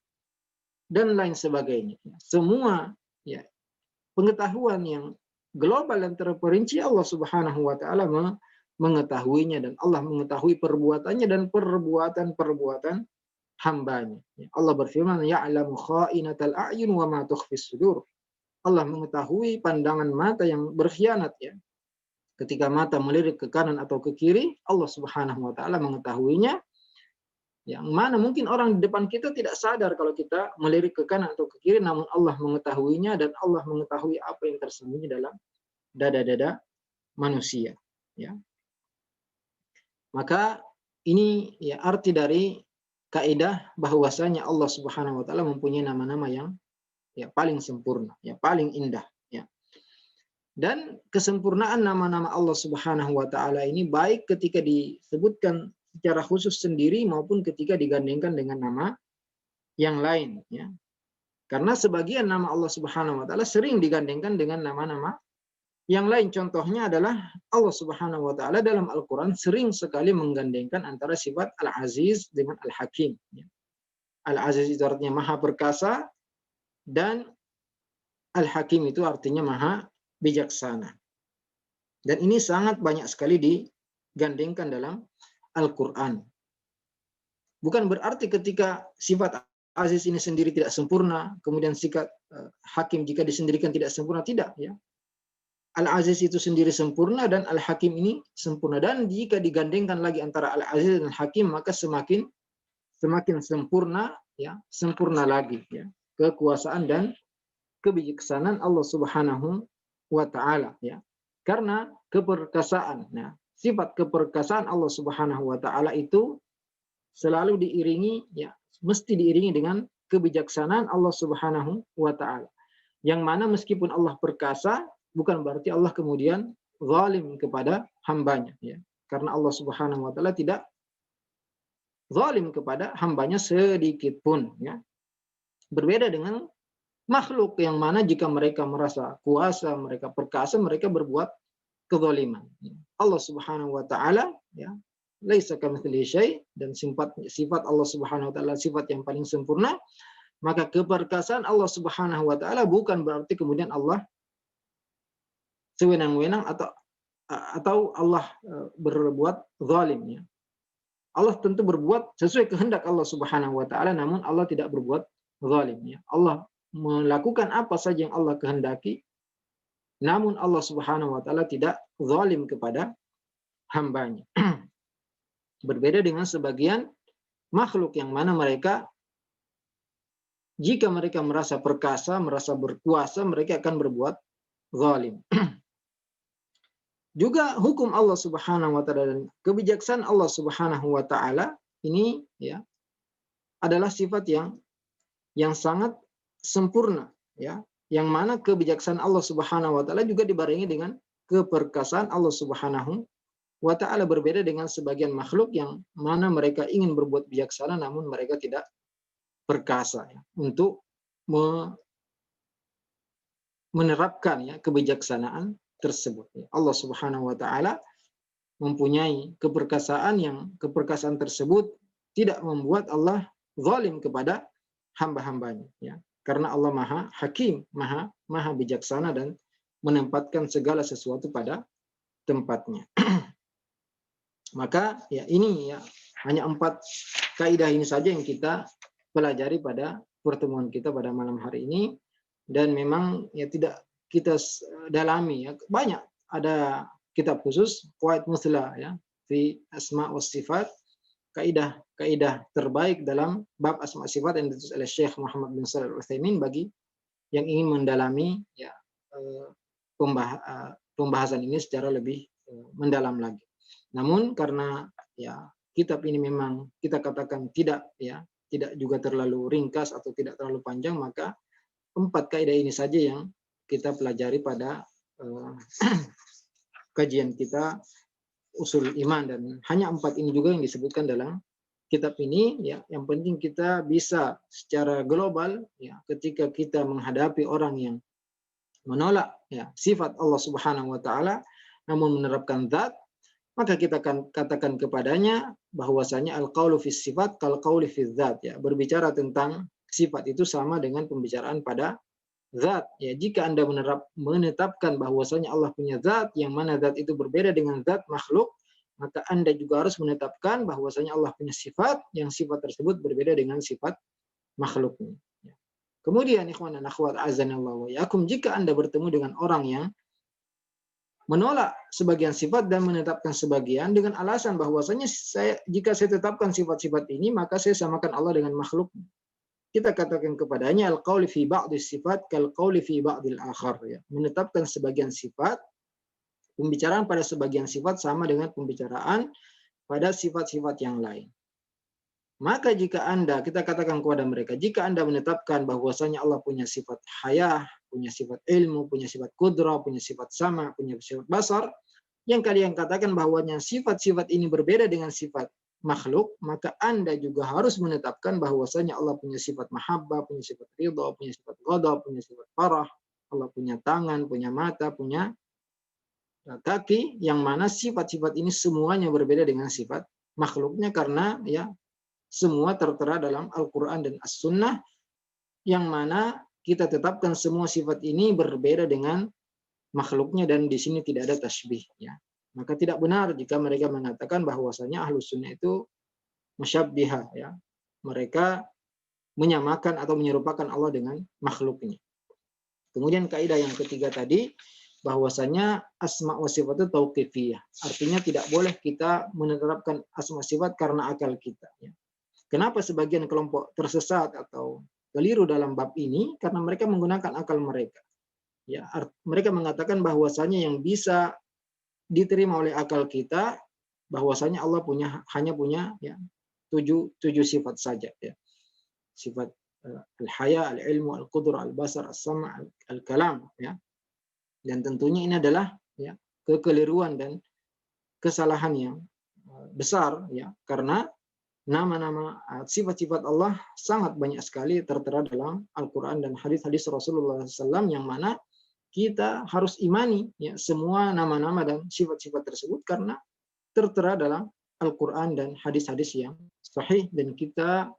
dan lain sebagainya. Semua ya pengetahuan yang global dan terperinci Allah Subhanahu wa taala mengetahuinya, dan Allah mengetahui perbuatannya dan perbuatan-perbuatan hambanya. Allah berfirman, "Ya'lamu kha'inatal a'yun wa ma tukhfis sudur." Allah mengetahui pandangan mata yang berkhianat ya. Ketika mata melirik ke kanan atau ke kiri, Allah Subhanahu wa taala mengetahuinya. Yang mana mungkin orang di depan kita tidak sadar kalau kita melirik ke kanan atau ke kiri, namun Allah mengetahuinya, dan Allah mengetahui apa yang tersembunyi dalam dada-dada manusia ya. Maka ini ya arti dari kaidah bahwasanya Allah Subhanahu wa taala mempunyai nama-nama yang ya paling sempurna, ya paling indah ya. Dan kesempurnaan nama-nama Allah Subhanahu wa taala ini baik ketika disebutkan secara khusus sendiri maupun ketika digandengkan dengan nama yang lain ya. Karena sebagian nama Allah Subhanahu wa taala sering digandengkan dengan nama-nama yang lain. Contohnya adalah Allah Subhanahu wa taala dalam Al-Qur'an sering sekali menggandengkan antara sifat Al-Aziz dengan Al-Hakim ya. Al-Aziz itu artinya maha perkasa, dan Al-Hakim itu artinya maha bijaksana. Dan ini sangat banyak sekali digandengkan dalam Al-Quran. Bukan berarti ketika sifat Aziz ini sendiri tidak sempurna, kemudian sifat Hakim jika disendirikan tidak sempurna, tidak ya. Al-Aziz itu sendiri sempurna dan Al-Hakim ini sempurna. Dan jika digandengkan lagi antara Al-Aziz dan Hakim, maka semakin sempurna ya, sempurna lagi ya kekuasaan dan kebijaksanaan Allah Subhanahu wa taala ya. Karena keperkasaan, nah, sifat keperkasaan Allah Subhanahu wa taala itu selalu diiringi ya, mesti diiringi dengan kebijaksanaan Allah Subhanahu wa taala. Yang mana meskipun Allah perkasa, bukan berarti Allah kemudian zalim kepada hambanya ya. Karena Allah Subhanahu wa taala tidak zalim kepada hambanya sedikit pun ya. Berbeda dengan makhluk yang mana jika mereka merasa kuasa, mereka perkasa, mereka berbuat kezaliman. Allah Subhanahu wa taala ya, laisa kamitslihi syai, dan sifat Allah Subhanahu wa taala sifat yang paling sempurna. Maka keperkasaan Allah Subhanahu wa taala bukan berarti kemudian Allah sewenang-wenang atau Allah berbuat zalim ya. Allah tentu berbuat sesuai kehendak Allah Subhanahu wa taala, namun Allah tidak berbuat zalim ya. Allah melakukan apa saja yang Allah kehendaki, namun Allah Subhanahu wa taala tidak zalim kepada hambanya. Berbeda dengan sebagian makhluk yang mana mereka jika mereka merasa perkasa, merasa berkuasa, mereka akan berbuat zalim. Juga hukum Allah Subhanahu wa taala dan kebijaksanaan Allah Subhanahu wa taala ini ya adalah sifat yang sangat sempurna ya, yang mana kebijaksanaan Allah Subhanahu wa taala juga dibarengi dengan keperkasaan Allah Subhanahu wa taala. Berbeda dengan sebagian makhluk yang mana mereka ingin berbuat bijaksana namun mereka tidak perkasa ya, untuk menerapkan ya kebijaksanaan tersebut. Allah Subhanahu wa taala mempunyai keperkasaan yang keperkasaan tersebut tidak membuat Allah zalim kepada hamba-hambanya, ya. Karena Allah Maha Hakim, Maha bijaksana dan menempatkan segala sesuatu pada tempatnya. Maka ya ini ya hanya 4 kaidah ini saja yang kita pelajari pada pertemuan kita pada malam hari ini, dan memang ya tidak kita dalami ya, banyak ada kitab khusus Qawaid Muthla ya fi asma was sifat, kaidah terbaik dalam bab asma sifat yang ditulis oleh Syekh Muhammad bin Shalih Al-Utsaimin bagi yang ingin mendalami ya pembahasan ini secara lebih mendalam lagi. Namun karena ya kitab ini memang kita katakan tidak juga terlalu ringkas atau tidak terlalu panjang, maka 4 kaidah ini saja yang kita pelajari pada kajian kita usul iman, dan hanya 4 ini juga yang disebutkan dalam kitab ini ya. Yang penting kita bisa secara global ya, ketika kita menghadapi orang yang menolak ya sifat Allah Subhanahu wa taala namun menerapkan zat, maka kita akan katakan kepadanya bahwasanya al-qaulu fis sifat kal qauli fiz zat ya. Berbicara tentang sifat itu sama dengan pembicaraan pada zat ya. Jika Anda menetapkan bahwasanya Allah punya zat yang mana zat itu berbeda dengan zat makhluk, maka Anda juga harus menetapkan bahwasanya Allah punya sifat yang sifat tersebut berbeda dengan sifat makhluknya. Kemudian ikhwan dan akhwat azanallahu wa yakum, jika Anda bertemu dengan orang yang menolak sebagian sifat dan menetapkan sebagian dengan alasan bahwasanya jika saya tetapkan sifat-sifat ini maka saya samakan Allah dengan makhluk, kita katakan kepadanya al-qauli fi ba'dhi sifat kal qauli fi ba'dil akhar ya. Menetapkan sebagian sifat, pembicaraan pada sebagian sifat sama dengan pembicaraan pada sifat-sifat yang lain. Maka jika kita katakan kepada mereka, jika Anda menetapkan bahwasanya Allah punya sifat hayah, punya sifat ilmu, punya sifat kudrah, punya sifat sama, punya sifat basar, yang kalian katakan bahwanya sifat-sifat ini berbeda dengan sifat makhluk, maka Anda juga harus menetapkan bahwasanya Allah punya sifat mahabbah, punya sifat ridha, punya sifat ghadab, punya sifat farah, Allah punya tangan, punya mata, punya kaki, yang mana sifat-sifat ini semuanya berbeda dengan sifat makhluknya, karena ya semua tertera dalam Al-Quran dan As-Sunnah, yang mana kita tetapkan semua sifat ini berbeda dengan makhluknya, dan di sini tidak ada tasbih ya. Maka tidak benar jika mereka mengatakan bahwasanya Ahlus Sunnah itu musyabbiha ya. Mereka menyamakan atau menyerupakan Allah dengan makhluknya. Kemudian kaidah yang ketiga tadi, bahwasanya asma wa sifat itu tauqifiyah. Artinya tidak boleh kita menetapkan asma sifat karena akal kita ya. Kenapa sebagian kelompok tersesat atau keliru dalam bab ini? Karena mereka menggunakan akal mereka. Ya, mereka mengatakan bahwasanya yang bisa diterima oleh akal kita, bahwasanya Allah hanya punya ya, 7 sifat saja ya. Sifat al-haya, al-ilmu, al-qudrah, al-basar, as-sam', al-kalam ya. Dan tentunya ini adalah ya kekeliruan dan kesalahan yang besar ya, karena nama-nama sifat-sifat Allah sangat banyak sekali tertera dalam Al-Quran dan hadis-hadis Rasulullah SAW, yang mana kita harus imani ya semua nama-nama dan sifat-sifat tersebut karena tertera dalam Al-Quran dan hadis-hadis yang sahih, dan kita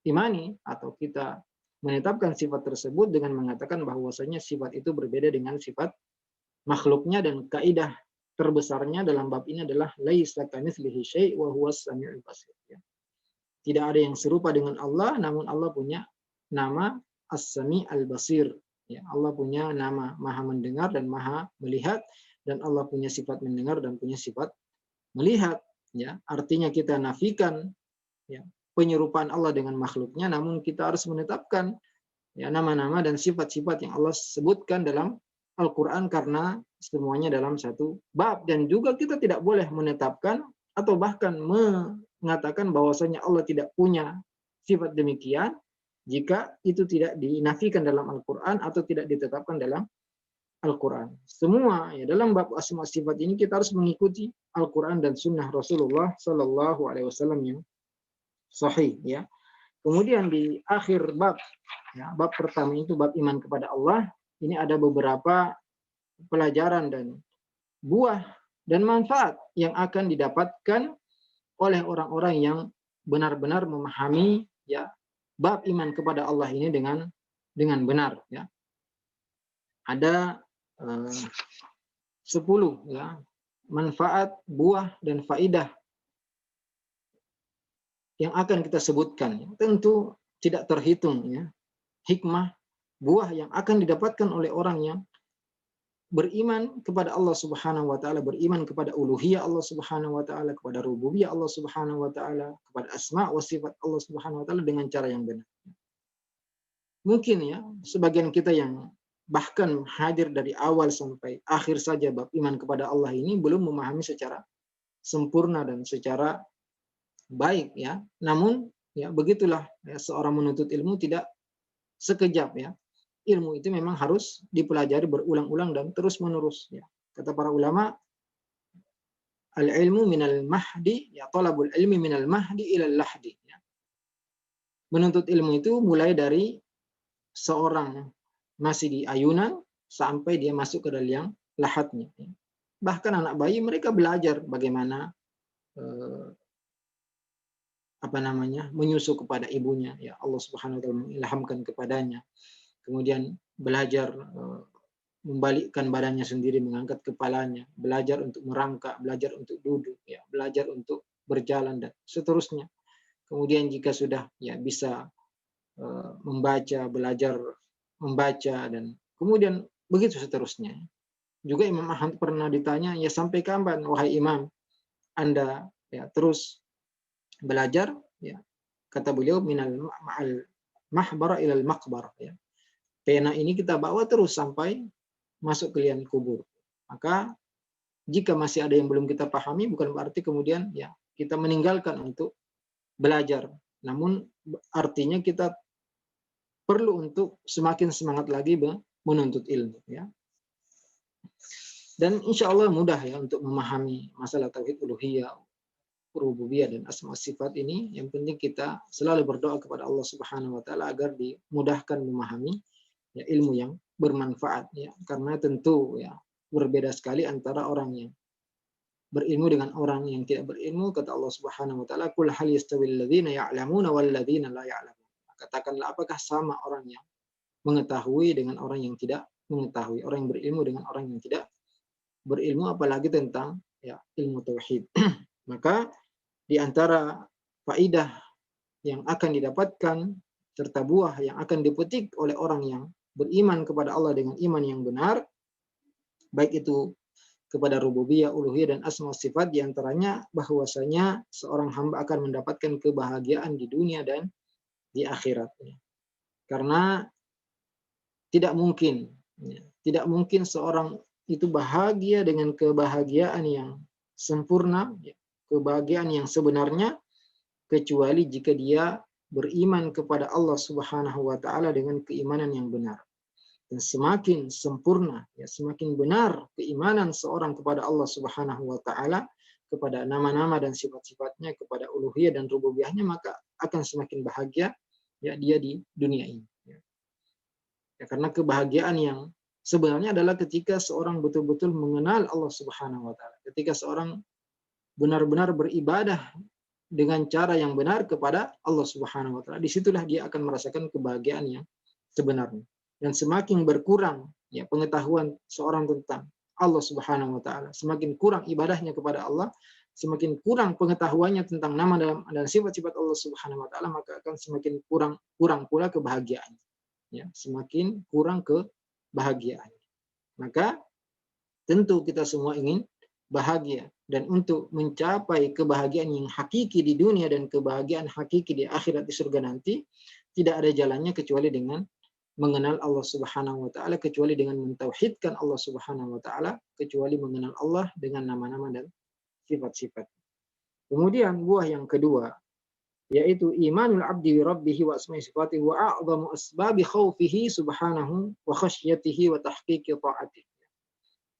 imani atau kita menetapkan sifat tersebut dengan mengatakan bahwasanya sifat itu berbeda dengan sifat makhluknya. Dan kaidah terbesarnya dalam bab ini adalah laisa kamitslihi syai' wa huwas samiul basir ya. Tidak ada yang serupa dengan Allah, namun Allah punya nama As-Sami' Al-Basir. Ya, Allah punya nama Maha Mendengar dan Maha Melihat, dan Allah punya sifat mendengar dan punya sifat melihat. Ya, artinya kita nafikan ya, penyerupaan Allah dengan makhluknya, namun kita harus menetapkan ya nama-nama dan sifat-sifat yang Allah sebutkan dalam Al-Quran, karena semuanya dalam satu bab. Dan juga kita tidak boleh menetapkan atau bahkan mengatakan bahwasanya Allah tidak punya sifat demikian jika itu tidak dinafikan dalam Al-Quran atau tidak ditetapkan dalam Al-Quran. Semua ya dalam bab asma sifat ini kita harus mengikuti Al-Quran dan Sunnah Rasulullah Sallallahu Alaihi Wasallam yang sahih ya. Kemudian di akhir bab ya, bab pertama itu bab iman kepada Allah, ini ada beberapa pelajaran dan buah dan manfaat yang akan didapatkan oleh orang-orang yang benar-benar memahami ya bab iman kepada Allah ini dengan benar, ya. Ada 10 ya manfaat, buah dan faidah yang akan kita sebutkan. Tentu tidak terhitung ya hikmah buah yang akan didapatkan oleh orang yang beriman kepada Allah Subhanahu wa taala, beriman kepada uluhiyah Allah Subhanahu wa taala, kepada rububiyah Allah Subhanahu wa taala, kepada asma wa sifat Allah Subhanahu wa taala dengan cara yang benar. Mungkin ya sebagian kita yang bahkan hadir dari awal sampai akhir saja bab iman kepada Allah ini belum memahami secara sempurna dan secara baik ya. Namun ya begitulah ya, seorang menuntut ilmu tidak sekejap ya. Ilmu itu memang harus dipelajari berulang-ulang dan terus-menerus ya. Kata para ulama, al-ilmu minal mahdi ya talabul ilmi minal mahdi ilal lahdi ya. Menuntut ilmu itu mulai dari seorang masih di ayunan sampai dia masuk ke dalam yang lahatnya ya. Bahkan anak bayi mereka belajar bagaimana menyusu kepada ibunya ya. Allah Subhanahu wa taala mengilhamkan kepadanya. Kemudian belajar membalikkan badannya sendiri, mengangkat kepalanya, belajar untuk merangkak, belajar untuk duduk, ya, belajar untuk berjalan dan seterusnya. Kemudian jika sudah ya bisa membaca, belajar membaca dan kemudian begitu seterusnya. Juga Imam Ahmad pernah ditanya, ya sampai kapan wahai Imam Anda ya terus belajar? Ya, kata beliau minal ma'al mahbara ilal maqbar ya. Pena ini kita bawa terus sampai masuk ke liang kubur. Maka jika masih ada yang belum kita pahami bukan berarti kemudian ya kita meninggalkan untuk belajar. Namun artinya kita perlu untuk semakin semangat lagi menuntut ilmu ya. Dan insya Allah mudah ya untuk memahami masalah tauhid uluhiyah, rububiyah dan asma sifat ini. Yang penting kita selalu berdoa kepada Allah Subhanahu wa taala agar dimudahkan memahami ya ilmu yang bermanfaat ya, karena tentu ya berbeda sekali antara orang yang berilmu dengan orang yang tidak berilmu. Kata Allah Subhanahu wa taala, "Qul hal yastawil ladzina ya'lamuna wal ladzina la ya'lamun." Katakanlah apakah sama orang yang mengetahui dengan orang yang tidak mengetahui, orang yang berilmu dengan orang yang tidak berilmu, apalagi tentang ya ilmu tauhid. Maka di antara faidah yang akan didapatkan serta buah yang akan dipetik oleh orang yang beriman kepada Allah dengan iman yang benar, baik itu kepada rububiyah, uluhiyah dan asma sifat, diantaranya bahwasanya seorang hamba akan mendapatkan kebahagiaan di dunia dan di akhiratnya. Karena tidak mungkin seorang itu bahagia dengan kebahagiaan yang sempurna, kebahagiaan yang sebenarnya, kecuali jika dia beriman kepada Allah Subhanahu wa taala dengan keimanan yang benar. Dan semakin sempurna ya, semakin benar keimanan seorang kepada Allah Subhanahu wa taala, kepada nama-nama dan sifat-sifatnya, kepada uluhiyah dan rububiyahnya, maka akan semakin bahagia ya dia di dunia ini. Ya, karena kebahagiaan yang sebenarnya adalah ketika seorang betul-betul mengenal Allah Subhanahu wa taala. Ketika seorang benar-benar beribadah dengan cara yang benar kepada Allah Subhanahu wa taala, disitulah dia akan merasakan kebahagiaan yang sebenarnya. Dan semakin berkurang ya pengetahuan seorang tentang Allah Subhanahu wa taala, semakin kurang ibadahnya kepada Allah, semakin kurang pengetahuannya tentang nama dan sifat-sifat Allah Subhanahu wa taala, maka akan semakin kurang pula kebahagiaannya. Ya, semakin kurang kebahagiaan. Maka tentu kita semua ingin bahagia, dan untuk mencapai kebahagiaan yang hakiki di dunia dan kebahagiaan hakiki di akhirat di surga nanti, tidak ada jalannya kecuali dengan mengenal Allah Subhanahu wa taala, kecuali dengan mentauhidkan Allah Subhanahu wa taala, kecuali mengenal Allah dengan nama-nama dan sifat-sifat. Kemudian buah yang kedua yaitu imanul abdi bi rabbih wa asma'i sifatihi wa a'zamu asbabi khaufihi subhanahu wa khasyatihi wa tahqiqi ta'atihi.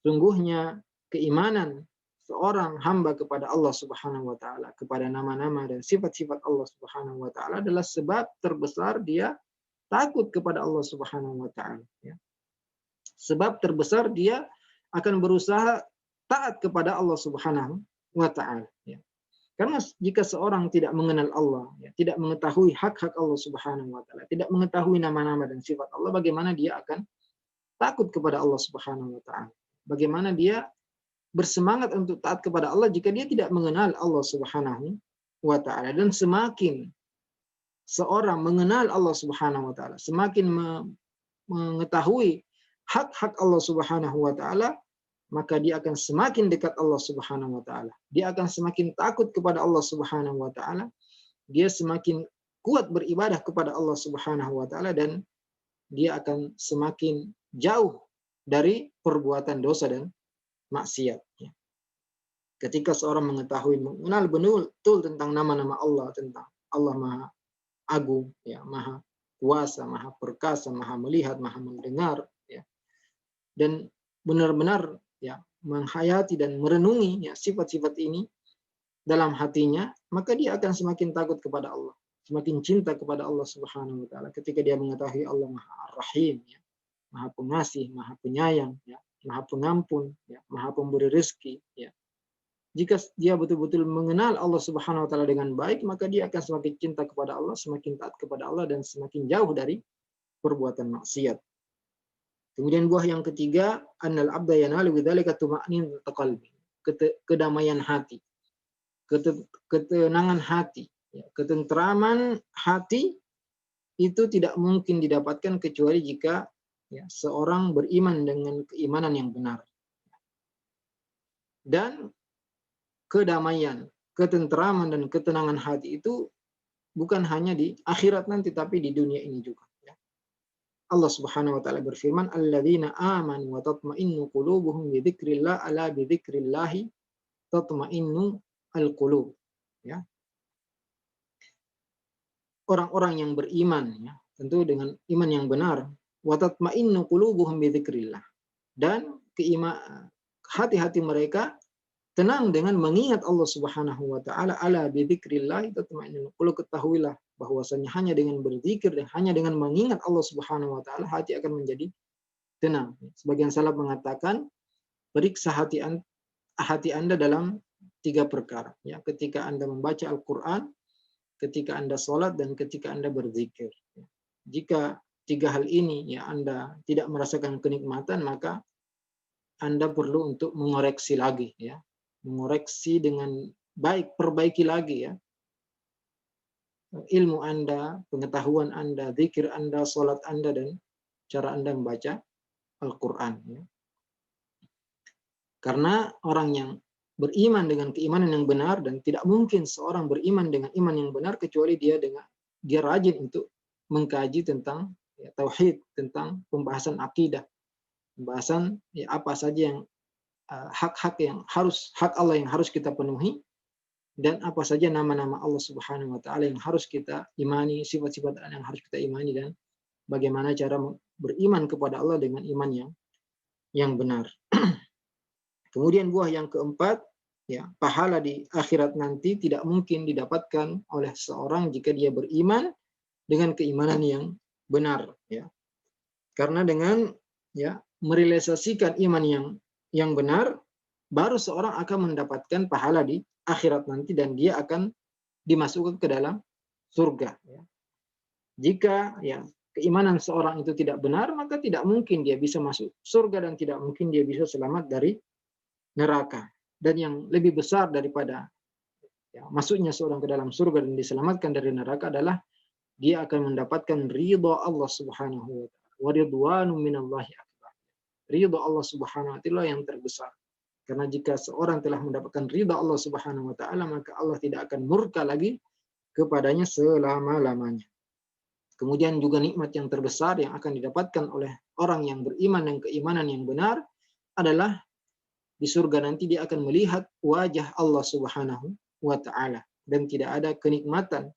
Sungguhnya keimanan seorang hamba kepada Allah Subhanahu wa taala, kepada nama-nama dan sifat-sifat Allah Subhanahu wa taala adalah sebab terbesar dia takut kepada Allah Subhanahu wa taala ya. Sebab terbesar dia akan berusaha taat kepada Allah Subhanahu wa taala ya. Karena jika seorang tidak mengenal Allah, ya, tidak mengetahui hak-hak Allah Subhanahu wa taala, tidak mengetahui nama-nama dan sifat Allah, bagaimana dia akan takut kepada Allah Subhanahu wa taala? Bagaimana dia bersemangat untuk taat kepada Allah jika dia tidak mengenal Allah Subhanahu wa taala? Dan semakin seorang mengenal Allah Subhanahu wa taala, semakin mengetahui hak-hak Allah Subhanahu wa taala, maka dia akan semakin dekat Allah Subhanahu wa taala. Dia akan semakin takut kepada Allah Subhanahu wa taala. Dia semakin kuat beribadah kepada Allah Subhanahu wa taala, dan dia akan semakin jauh dari perbuatan dosa dan maksiat. Ketika seorang mengetahui, mengenal betul tentang nama-nama Allah, tentang Allah Maha Agung, ya, Maha Kuasa, Maha Perkasa, Maha Melihat, Maha Mendengar, ya, dan benar-benar, ya, menghayati dan merenungi, ya, sifat-sifat ini dalam hatinya, maka dia akan semakin takut kepada Allah, semakin cinta kepada Allah Subhanahu wa taala ketika dia mengetahui Allah Maha Ar-Rahim, ya, Maha Pengasih, Maha Penyayang, ya, Maha Pengampun, ya, Maha Pemberi rezeki, ya. Jika dia betul-betul mengenal Allah Subhanahu wa taala dengan baik, maka dia akan semakin cinta kepada Allah, semakin taat kepada Allah, dan semakin jauh dari perbuatan maksiat. Kemudian buah yang ketiga, annal abda yanalu bidzalika tuma'ninatul qalbi, kedamaian hati, ketenangan hati, ya, ketentraman hati itu tidak mungkin didapatkan kecuali jika, ya, seorang beriman dengan keimanan yang benar. Dan kedamaian, ketentraman dan ketenangan hati itu bukan hanya di akhirat nanti, tapi di dunia ini juga. Allah Subhanahu wa taala berfirman, "Alladzina amanu wa tatma'innu qulubuhum bi dzikrillah, ala bi dzikrillah tatma'innu al-qulub." Ya. Orang-orang yang beriman, ya, tentu dengan iman yang benar, wa tatma'innu qulubuhum bi dzikrillah. Dan hati-hati mereka tenang dengan mengingat Allah Subhanahu wa taala, ala bi dzikrillah tatma'innul qulub. Ketahuilah bahwasanya hanya dengan berzikir dan hanya dengan mengingat Allah Subhanahu wa taala hati akan menjadi tenang. Sebagian salaf mengatakan, periksa hati Anda dalam 3 perkara, ya, ketika Anda membaca Al-Qur'an, ketika Anda sholat, dan ketika Anda berzikir. Jika 3 hal ini, ya, Anda tidak merasakan kenikmatan, maka Anda perlu untuk mengoreksi lagi, ya. Mengoreksi dengan baik, perbaiki lagi, ya, ilmu Anda, pengetahuan Anda, zikir Anda, sholat Anda, dan cara Anda membaca Al-Quran. Ya. Karena orang yang beriman dengan keimanan yang benar, dan tidak mungkin seorang beriman dengan iman yang benar kecuali dia rajin untuk mengkaji tentang, ya, tauhid, tentang pembahasan akidah, pembahasan, ya, apa saja yang hak-hak hak Allah yang harus kita penuhi, dan apa saja nama-nama Allah Subhanahu wa taala yang harus kita imani, sifat-sifat yang harus kita imani, dan bagaimana cara beriman kepada Allah dengan iman yang benar. Kemudian buah yang keempat, ya, pahala di akhirat nanti tidak mungkin didapatkan oleh seorang jika dia beriman dengan keimanan yang benar, ya. Karena dengan, ya, merealisasikan iman yang benar, baru seorang akan mendapatkan pahala di akhirat nanti, dan dia akan dimasukkan ke dalam surga. Ya. Jika, ya, keimanan seorang itu tidak benar, maka tidak mungkin dia bisa masuk surga, dan tidak mungkin dia bisa selamat dari neraka. Dan yang lebih besar daripada, ya, masuknya seorang ke dalam surga dan diselamatkan dari neraka adalah dia akan mendapatkan ridha Allah Subhanahu wa taala. Wa ridwanu minallahi akbar. Ridha Allah Subhanahu wa taala yang terbesar. Karena jika seorang telah mendapatkan ridha Allah Subhanahu wa taala, maka Allah tidak akan murka lagi kepadanya selama-lamanya. Kemudian juga nikmat yang terbesar yang akan didapatkan oleh orang yang beriman dan keimanan yang benar adalah di surga nanti dia akan melihat wajah Allah Subhanahu wa taala, dan tidak ada kenikmatan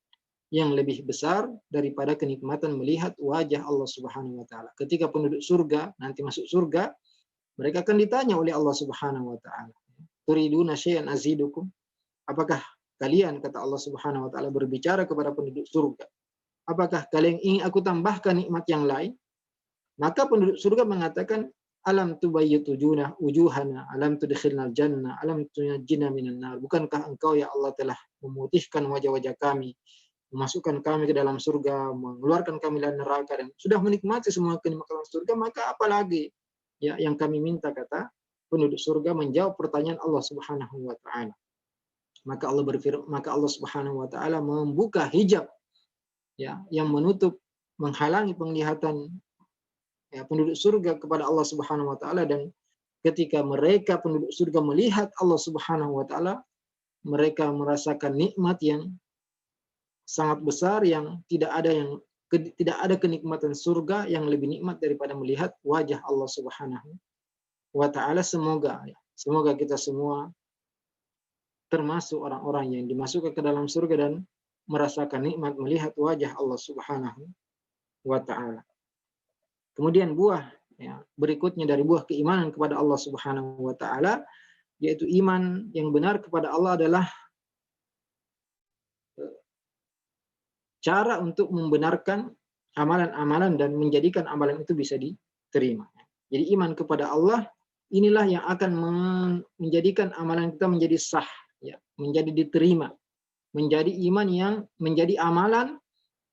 yang lebih besar daripada kenikmatan melihat wajah Allah Subhanahu wa taala. Ketika penduduk surga nanti masuk surga, mereka akan ditanya oleh Allah Subhanahu wa taala, "Turiduna syai'an azidukum?" Apakah kalian, kata Allah Subhanahu wa taala berbicara kepada penduduk surga, apakah kalian ingin aku tambahkan nikmat yang lain? Maka penduduk surga mengatakan, Alam tubayyit wujuhana, alam tudkhilnal jannah, alam tunajjina minan nar. Bukankah engkau ya Allah telah memutihkan wajah-wajah kami, memasukkan kami ke dalam surga, mengeluarkan kami dari neraka, dan sudah menikmati semua kenikmatan surga, maka apalagi ya yang kami minta, kata penduduk surga menjawab pertanyaan Allah Subhanahu wa taala. Maka Allah Subhanahu wa taala membuka hijab ya yang menutup, menghalangi penglihatan ya, penduduk surga kepada Allah Subhanahu wa taala, dan ketika mereka penduduk surga melihat Allah Subhanahu wa taala, mereka merasakan nikmat yang sangat besar yang tidak ada kenikmatan surga yang lebih nikmat daripada melihat wajah Allah Subhanahu wa taala. Semoga kita semua termasuk orang-orang yang dimasukkan ke dalam surga dan merasakan nikmat melihat wajah Allah Subhanahu wa taala. Kemudian buah ya, berikutnya dari buah keimanan kepada Allah Subhanahu wa taala, yaitu iman yang benar kepada Allah adalah cara untuk membenarkan amalan-amalan dan menjadikan amalan itu bisa diterima. Jadi iman kepada Allah inilah yang akan menjadikan amalan kita menjadi sah, ya, menjadi diterima, menjadi iman yang menjadi amalan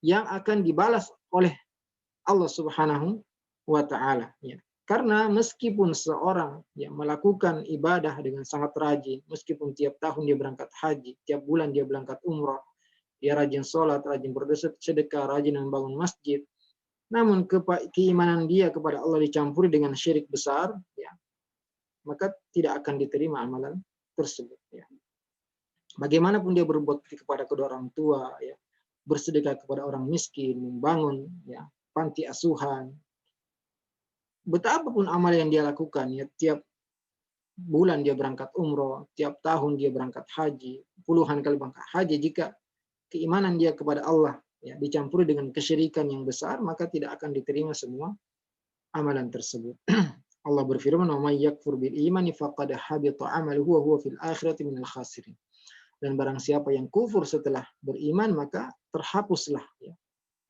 yang akan dibalas oleh Allah Subhanahu wa taala, ya. Karena meskipun seorang ya melakukan ibadah dengan sangat rajin, meskipun tiap tahun dia berangkat haji, tiap bulan dia berangkat umrah, dia rajin sholat, rajin bersedekah, rajin membangun masjid, namun keimanan dia kepada Allah dicampuri dengan syirik besar, ya, maka tidak akan diterima amalan tersebut. Ya. Bagaimanapun dia berbuat kepada kedua orang tua, ya, bersedekah kepada orang miskin, membangun ya panti asuhan, betapapun amal yang dia lakukan, ya, tiap bulan dia berangkat umroh, tiap tahun dia berangkat haji, puluhan kali berangkat haji, jika keimanan dia kepada Allah ya dicampuri dengan kesyirikan yang besar, maka tidak akan diterima semua amalan tersebut. Allah berfirman, "Wa may yakfur bil imani faqad habita 'amaluhu wa huwa fil akhirati minal khasirin." Dan barang siapa yang kufur setelah beriman, maka terhapuslah ya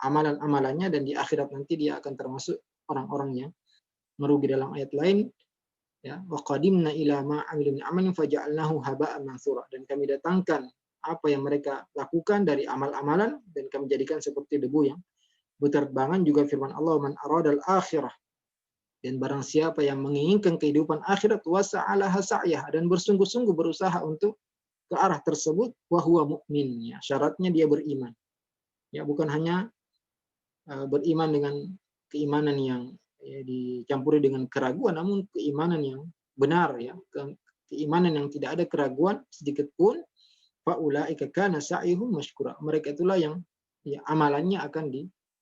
amalan-amalannya, dan di akhirat nanti dia akan termasuk orang-orang yang merugi. Dalam ayat lain ya, wa qadimna ila ma 'amilu min amalin faja'alnahu haba'an mansura, dan kami datangkan apa yang mereka lakukan dari amal-amalan dan kami jadikan seperti debu yang berterbangan. Juga firman Allah, man aradal akhirah, dan barang siapa yang menginginkan kehidupan akhirat, wasa'alaha sa'yah, dan bersungguh-sungguh berusaha untuk ke arah tersebut, wa huwa mu'min, ya, syaratnya dia beriman. Ya, bukan hanya beriman dengan keimanan yang ya, dicampuri dengan keraguan, namun keimanan yang benar, ya, keimanan yang tidak ada keraguan sedikit pun. Faulaika kana sa'ihum mashkura. Mereka itulah yang ya, amalannya akan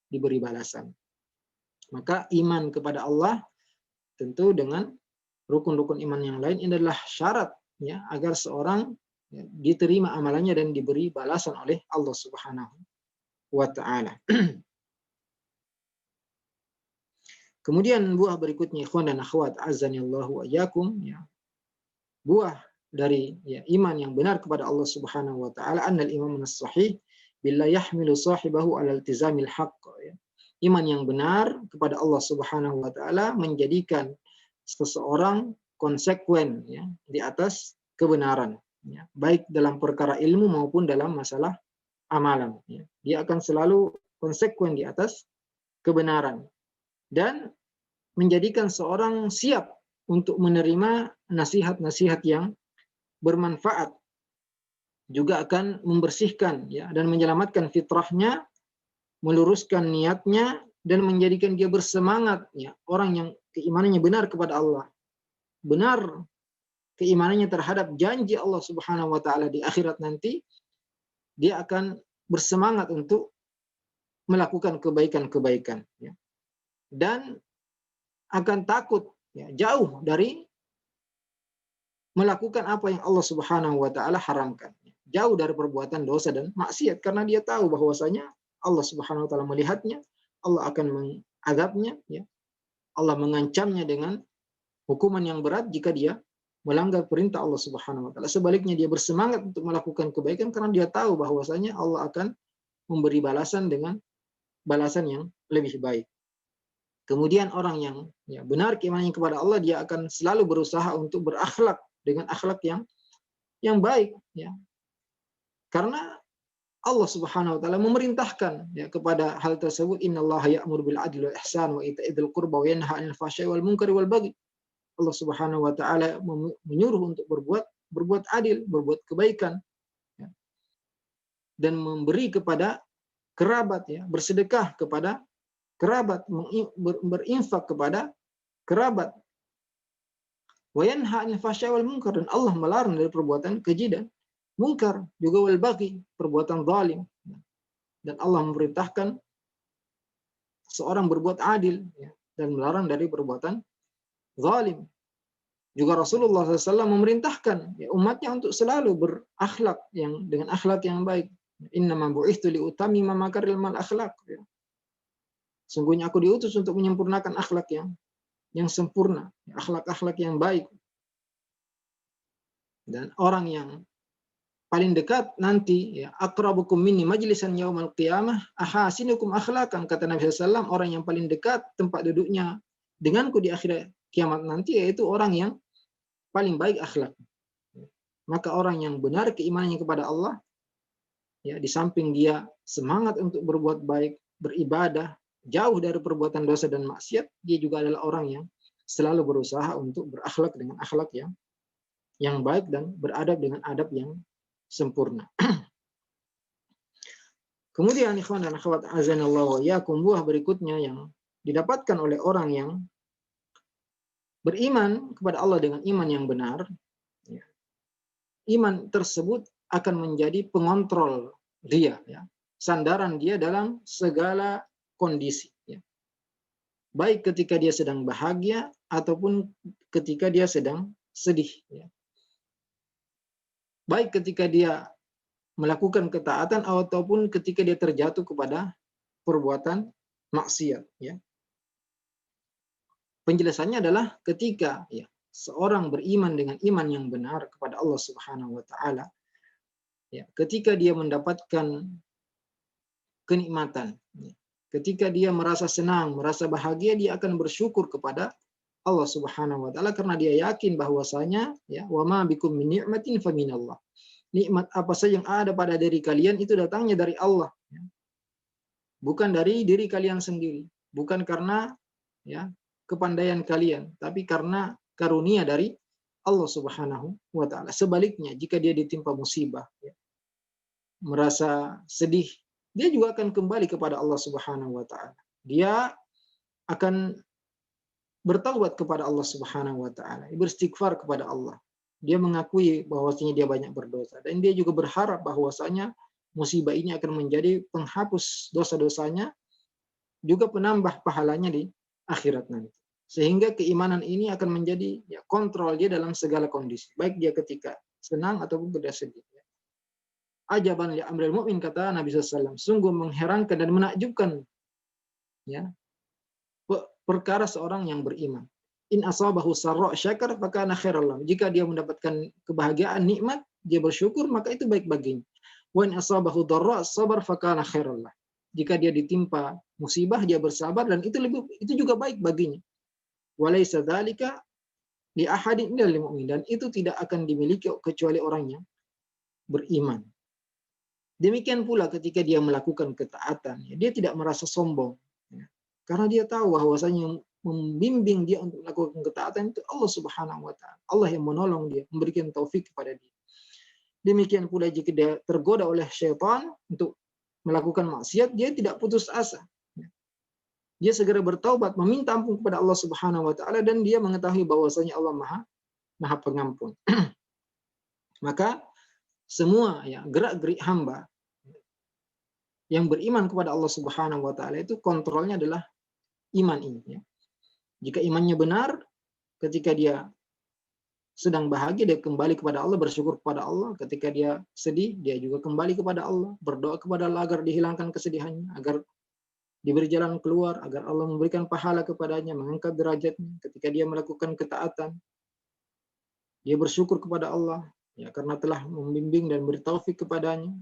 diberi balasan. Maka iman kepada Allah tentu dengan rukun-rukun iman yang lain ini adalah syarat ya agar seorang ya, diterima amalannya dan diberi balasan oleh Allah Subhanahu wa taala. Kemudian buah berikutnya, ikhwan dan akhwat azanillahu wa iyyakum, ya. Buah dari ya, iman yang benar kepada Allah Subhanahu wa taala, annal iman as-sahih billahi yahmilu sahibahu ala iltizamil haqq, ya. Iman yang benar kepada Allah Subhanahu wa taala menjadikan seseorang konsekuen ya di atas kebenaran, ya, baik dalam perkara ilmu maupun dalam masalah amalan, ya. Dia akan selalu konsekuen di atas kebenaran dan menjadikan seorang siap untuk menerima nasihat-nasihat yang bermanfaat, juga akan membersihkan ya dan menyelamatkan fitrahnya, meluruskan niatnya, dan menjadikan dia bersemangat ya, orang yang keimanannya benar kepada Allah, benar keimanannya terhadap janji Allah Subhanahu wa taala di akhirat nanti, dia akan bersemangat untuk melakukan kebaikan-kebaikan ya. Dan akan takut ya, jauh dari melakukan apa yang Allah Subhanahu wa taala haramkan. Jauh dari perbuatan dosa dan maksiat karena dia tahu bahwasanya Allah Subhanahu wa taala melihatnya, Allah akan mengadabnya, ya. Allah mengancamnya dengan hukuman yang berat jika dia melanggar perintah Allah Subhanahu wa taala. Sebaliknya dia bersemangat untuk melakukan kebaikan karena dia tahu bahwasanya Allah akan memberi balasan dengan balasan yang lebih baik. Kemudian orang yang benar keimanannya kepada Allah, dia akan selalu berusaha untuk berakhlak dengan akhlak yang baik, ya. Karena Allah Subhanahu wa taala memerintahkan kepada hal tersebut, innallaha ya'muru bil adli wal ihsan wa ita'i dzil qurba wa yanha 'anil fahsya'i wal munkari wal baghi. Allah Subhanahu wa taala menyuruh untuk berbuat adil, berbuat kebaikan, ya, dan memberi kepada kerabat, ya, bersedekah kepada kerabat, berinfak kepada kerabat. Wa yanha 'anil fahsya'i wal munkar, dan Allah melarang dari perbuatan keji dan munkar, juga wal baghi, perbuatan zalim. Dan Allah memerintahkan seorang berbuat adil, ya, dan melarang dari perbuatan zalim. Juga Rasulullah SAW memerintahkan umatnya untuk selalu berakhlak dengan akhlak yang baik. Innama bu'itsu liutammima makarimal akhlak. Ya. Sungguhnya aku diutus untuk menyempurnakan akhlak yang sempurna, akhlak-akhlak yang baik. Dan orang yang paling dekat nanti, ya, aqrabukum minni majlisan yaumal qiyamah ahasinukum akhlaqan, kata Nabi SAW, orang yang paling dekat tempat duduknya denganku di akhir kiamat nanti yaitu orang yang paling baik akhlak. Maka orang yang benar keimanannya kepada Allah, ya, di samping dia semangat untuk berbuat baik, beribadah, jauh dari perbuatan dosa dan maksiat, dia juga adalah orang yang selalu berusaha untuk berakhlak dengan akhlak yang baik dan beradab dengan adab yang sempurna. Kemudian ikhwan dan akhwat azanallahu wa iyyakum, buah berikutnya yang didapatkan oleh orang yang beriman kepada Allah dengan iman yang benar, ya, iman tersebut akan menjadi pengontrol dia, ya, sandaran dia dalam segala kondisi, ya. Baik ketika dia sedang bahagia ataupun ketika dia sedang sedih, ya. Baik ketika dia melakukan ketaatan ataupun ketika dia terjatuh kepada perbuatan maksiat, ya. Penjelasannya adalah ketika, ya, seorang beriman dengan iman yang benar kepada Allah Subhanahu wa taala, ya, ketika dia mendapatkan kenikmatan, ya, ketika dia merasa senang, merasa bahagia, dia akan bersyukur kepada Allah Subhanahu wa taala karena dia yakin bahwasanya, ya, wa ma bikum min ni'matin faminallah. Nikmat apa saja yang ada pada diri kalian itu datangnya dari Allah, ya. Bukan dari diri kalian sendiri, bukan karena, ya, kepandaian kalian, tapi karena karunia dari Allah Subhanahu wa taala. Sebaliknya, jika dia ditimpa musibah, ya, merasa sedih, dia juga akan kembali kepada Allah Subhanahu wa taala. Dia akan bertaubat kepada Allah Subhanahu wa taala, beristighfar kepada Allah. Dia mengakui bahwasanya dia banyak berdosa dan dia juga berharap bahwasanya musibah ini akan menjadi penghapus dosa-dosanya, juga penambah pahalanya di akhirat nanti. Sehingga keimanan ini akan menjadi, ya, kontrol dia dalam segala kondisi, baik dia ketika senang ataupun ketika sedih. Ajaban li amril mu'min, kata Nabi SAW, sungguh mengherankan dan menakjubkan, ya, perkara seorang yang beriman. In asabahu sarra syakar fakana khairal lahu. Jika dia mendapatkan kebahagiaan, nikmat, dia bersyukur, maka itu baik baginya. Wa in asabahu dharra sabar fakana khairal lahu. Jika dia ditimpa musibah, dia bersabar, dan itu juga baik baginya. Walaysa dzalika li ahadin illa lil mu'min, dan itu tidak akan dimiliki kecuali orang yang beriman. Demikian pula ketika dia melakukan ketaatan, ya, dia tidak merasa sombong, ya, karena dia tahu bahwasanya membimbing dia untuk melakukan ketaatan itu Allah Subhanahu wa taala. Allah yang menolong dia, memberikan taufik kepada dia. Demikian pula jika dia tergoda oleh syaitan untuk melakukan maksiat, dia tidak putus asa. Dia segera bertaubat, meminta ampun kepada Allah Subhanahu wa taala, dan dia mengetahui bahwasanya Allah Maha Pengampun. Maka semua, ya, gerak-gerik hamba yang beriman kepada Allah Subhanahu wa taala itu kontrolnya adalah iman ini, ya. Jika imannya benar, ketika dia sedang bahagia, dia kembali kepada Allah, bersyukur kepada Allah. Ketika dia sedih, dia juga kembali kepada Allah, berdoa kepada Allah agar dihilangkan kesedihannya, agar diberi jalan keluar, agar Allah memberikan pahala kepadanya, mengangkat derajatnya. Ketika dia melakukan ketaatan, dia bersyukur kepada Allah, ya, karena telah membimbing dan beri taufik kepadanya.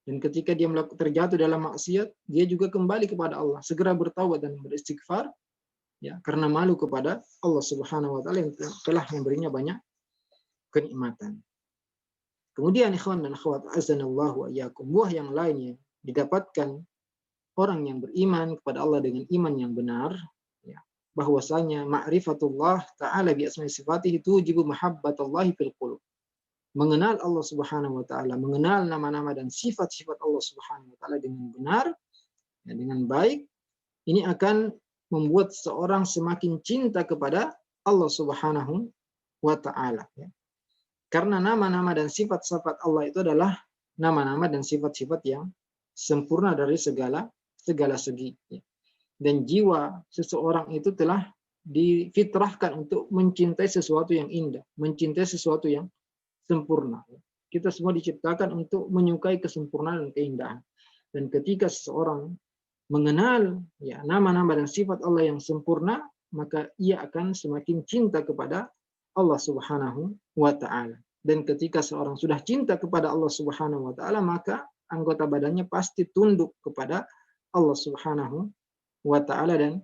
Dan ketika dia terjatuh dalam maksiat, dia juga kembali kepada Allah, segera bertaubat dan beristighfar, ya, karena malu kepada Allah Subhanahu wa taala yang telah memberinya banyak kenikmatan. Kemudian ikhwan dan akhwat azanallahu wa iyyakum, buah yang lainnya didapatkan orang yang beriman kepada Allah dengan iman yang benar, ya, bahwasanya ma'rifatullah ta'ala bi asma'i sifatihi tujibu mahabbatallahi fil qulub. Mengenal Allah Subhanahu wa taala, mengenal nama-nama dan sifat-sifat Allah Subhanahu wa taala dengan benar, ya, dengan baik, ini akan membuat seorang semakin cinta kepada Allah Subhanahu wa taala, ya. Karena nama-nama dan sifat-sifat Allah itu adalah nama-nama dan sifat-sifat yang sempurna dari segala segi, ya. Dan jiwa seseorang itu telah difitrahkan untuk mencintai sesuatu yang indah, mencintai sesuatu yang sempurna. Kita semua diciptakan untuk menyukai kesempurnaan dan keindahan. Dan ketika seseorang mengenal, ya, nama-nama dan sifat Allah yang sempurna, maka ia akan semakin cinta kepada Allah Subhanahu wa taala. Dan ketika seorang sudah cinta kepada Allah Subhanahu wa taala, maka anggota badannya pasti tunduk kepada Allah Subhanahu wa taala, dan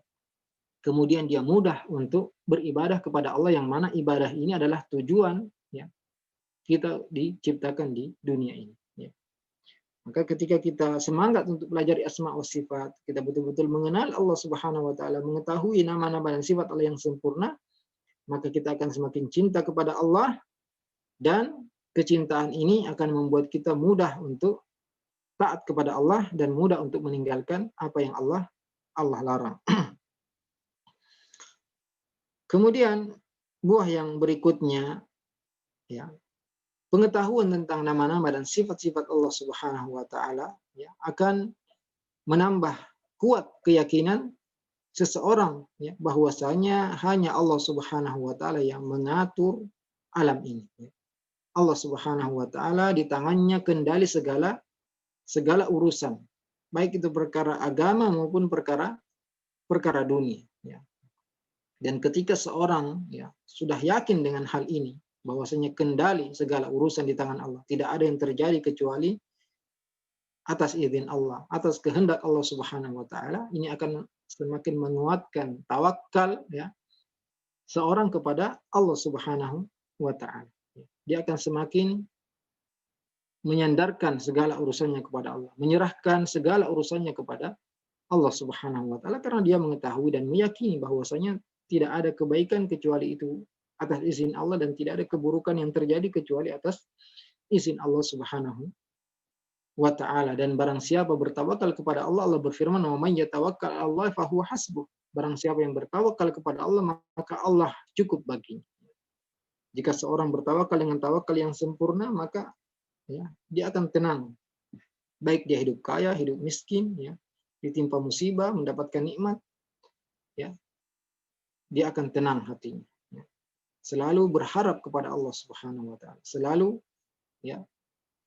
kemudian dia mudah untuk beribadah kepada Allah, yang mana ibadah ini adalah tujuan, ya, kita diciptakan di dunia ini, ya. Maka ketika kita semangat untuk pelajari asma wa sifat, kita betul-betul mengenal Allah Subhanahu wa taala, mengetahui nama-nama dan sifat Allah yang sempurna, maka kita akan semakin cinta kepada Allah, dan kecintaan ini akan membuat kita mudah untuk taat kepada Allah dan mudah untuk meninggalkan apa yang Allah larang. Kemudian buah yang berikutnya, ya, pengetahuan tentang nama-nama dan sifat-sifat Allah Subhanahu wa taala, ya, akan menambah kuat keyakinan seseorang, ya, bahwasanya hanya Allah Subhanahu wa taala yang mengatur alam ini, ya. Allah Subhanahu wa taala di tangannya kendali segala urusan, baik itu perkara agama maupun perkara dunia, ya. Dan ketika seorang, ya, sudah yakin dengan hal ini, bahwasanya kendali segala urusan di tangan Allah, tidak ada yang terjadi kecuali atas izin Allah, atas kehendak Allah Subhanahu wa taala, ini akan semakin menguatkan tawakal, ya, seorang kepada Allah Subhanahu wa taala. Dia akan semakin menyandarkan segala urusannya kepada Allah, menyerahkan segala urusannya kepada Allah Subhanahu wa taala, karena dia mengetahui dan meyakini bahwasanya tidak ada kebaikan kecuali itu atas izin Allah, dan tidak ada keburukan yang terjadi kecuali atas izin Allah Subhanahu wa taala. Dan barang siapa bertawakal kepada Allah, Allah berfirman, "Wa may yatawakkal 'ala Allah fa huwa hasbuh." Barang siapa yang bertawakal kepada Allah, maka Allah cukup baginya. Jika seorang bertawakal dengan tawakal yang sempurna, maka, ya, dia akan tenang. Baik dia hidup kaya, hidup miskin, ya, ditimpa musibah, mendapatkan nikmat, ya, dia akan tenang hatinya, ya. Selalu berharap kepada Allah Subhanahu wa taala, selalu, ya,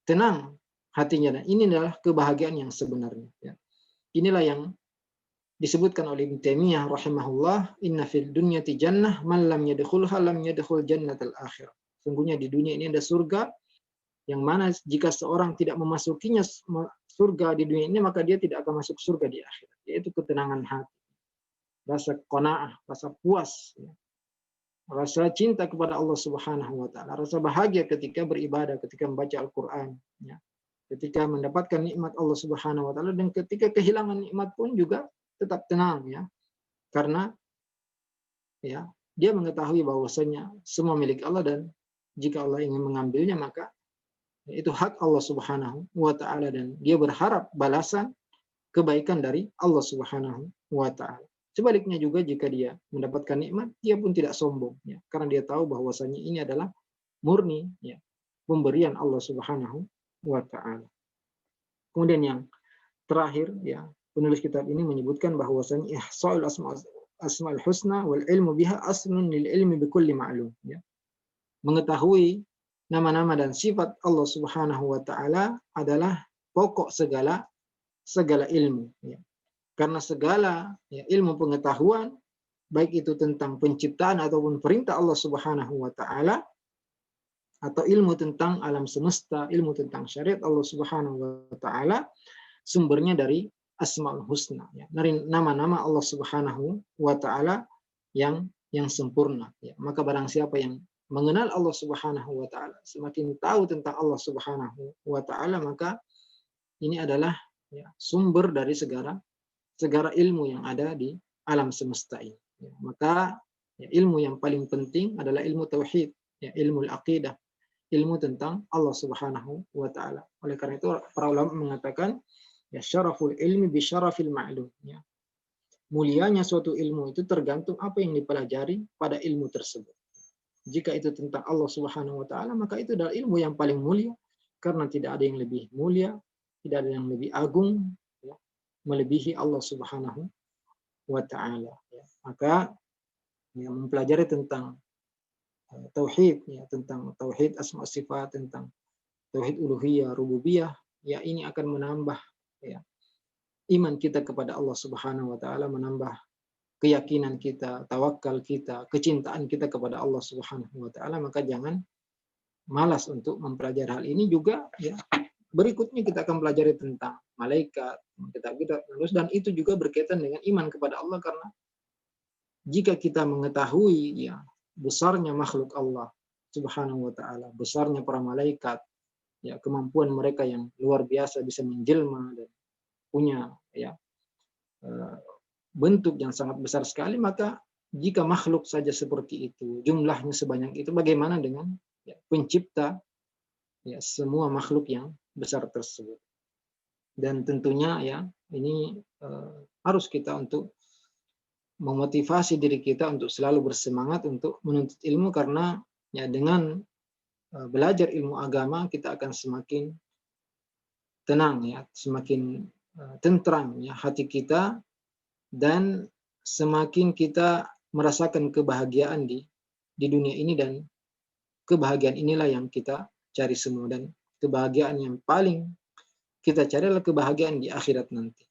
tenang hatinya, dan ini adalah kebahagiaan yang sebenarnya, ya. Inilah yang disebutkan oleh Ibnu Taimiyah rahimahullah, "Inna fil dunyati jannah man lam yadkhulha lam yadkhul jannatal akhirah." Sungguhnya di dunia ini ada surga, yang mana jika seorang tidak memasukinya surga di dunia ini, maka dia tidak akan masuk surga di akhirat, yaitu ketenangan hati, rasa qanaah, rasa puas, ya, rasa cinta kepada Allah Subhanahu wa taala, rasa bahagia ketika beribadah, ketika membaca Al-Qur'an, ya, ketika mendapatkan nikmat Allah Subhanahu wa taala, dan ketika kehilangan nikmat pun juga tetap tenang, ya. Karena, ya, dia mengetahui bahwasanya semua milik Allah, dan jika Allah ingin mengambilnya, maka itu hak Allah Subhanahu wa taala, dan dia berharap balasan kebaikan dari Allah Subhanahu wa taala. Sebaliknya juga jika dia mendapatkan nikmat, dia pun tidak sombong, ya, karena dia tahu bahwasanya ini adalah murni, ya, pemberian Allah Subhanahu wa taala. Kemudian yang terakhir, ya, penulis kitab ini menyebutkan bahwasanya ihsa'ul asma'ul husna wal ilmu biha aslun lil ilmi bi kulli ma'lum, ya. Mengetahui nama-nama dan sifat Allah Subhanahu wa taala adalah pokok segala ilmu, ya. Karena segala, ya, ilmu pengetahuan, baik itu tentang penciptaan ataupun perintah Allah Subhanahu wa taala, atau ilmu tentang alam semesta, ilmu tentang syariat Allah Subhanahu wa taala, sumbernya dari Asmaul Husna, ya, dari nama-nama Allah Subhanahu wa taala yang sempurna. Ya. Maka barang siapa yang mengenal Allah Subhanahu wa taala, semakin tahu tentang Allah Subhanahu wa taala, maka ini adalah ya, sumber dari segala ilmu yang ada di alam semesta ini. Ya, maka ya, ilmu yang paling penting adalah ilmu tauhid, ya, ilmu aqidah, ilmu tentang Allah Subhanahu wa taala. Oleh karena itu para ulama mengatakan ya syaraful ilmi bi syarafil ma'lum, ya. Mulianya suatu ilmu itu tergantung apa yang dipelajari pada ilmu tersebut. Jika itu tentang Allah Subhanahu wa taala, maka itu adalah ilmu yang paling mulia karena tidak ada yang lebih mulia, tidak ada yang lebih agung ya, melebihi Allah Subhanahu wa taala ya. Maka ya, mempelajari tentang tauhid ya, tentang tauhid asma sifat, tentang tauhid uluhiyah, rububiyah, ya ini akan menambah ya iman kita kepada Allah Subhanahu wa taala, menambah keyakinan kita, tawakal kita, kecintaan kita kepada Allah Subhanahu wa taala. Maka jangan malas untuk mempelajari hal ini juga ya. Berikutnya kita akan pelajari tentang malaikat, kitab-kitab terus, dan itu juga berkaitan dengan iman kepada Allah, karena jika kita mengetahui ya besarnya makhluk Allah Subhanahu wa taala, besarnya para malaikat, ya kemampuan mereka yang luar biasa bisa menjelma dan punya ya bentuk yang sangat besar sekali, maka jika makhluk saja seperti itu, jumlahnya sebanyak itu, bagaimana dengan ya, pencipta ya semua makhluk yang besar tersebut. Dan tentunya ya ini harus kita untuk memotivasi diri kita untuk selalu bersemangat untuk menuntut ilmu, karena ya dengan belajar ilmu agama kita akan semakin tenang ya, semakin tentram ya hati kita, dan semakin kita merasakan kebahagiaan di dunia ini, dan kebahagiaan inilah yang kita cari semua, dan kebahagiaan yang paling kita cari adalah kebahagiaan di akhirat nanti.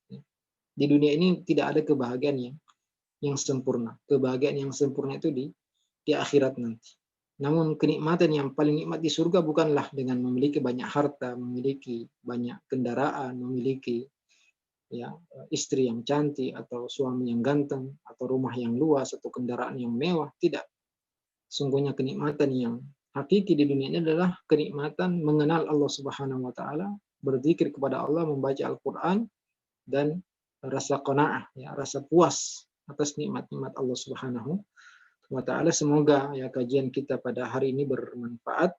Di dunia ini tidak ada kebahagiaan yang sempurna. Kebahagiaan yang sempurna itu di akhirat nanti. Namun kenikmatan yang paling nikmat di surga bukanlah dengan memiliki banyak harta, memiliki banyak kendaraan, memiliki ya istri yang cantik atau suami yang ganteng atau rumah yang luas atau kendaraan yang mewah. Tidak. Sungguhnya kenikmatan yang hakiki di dunia ini adalah kenikmatan mengenal Allah Subhanahu wa taala, berzikir kepada Allah, membaca Al-Qur'an, dan rasa qanaah ya, rasa puas atas nikmat-nikmat Allah Subhanahu wa taala. Semoga ya kajian kita pada hari ini bermanfaat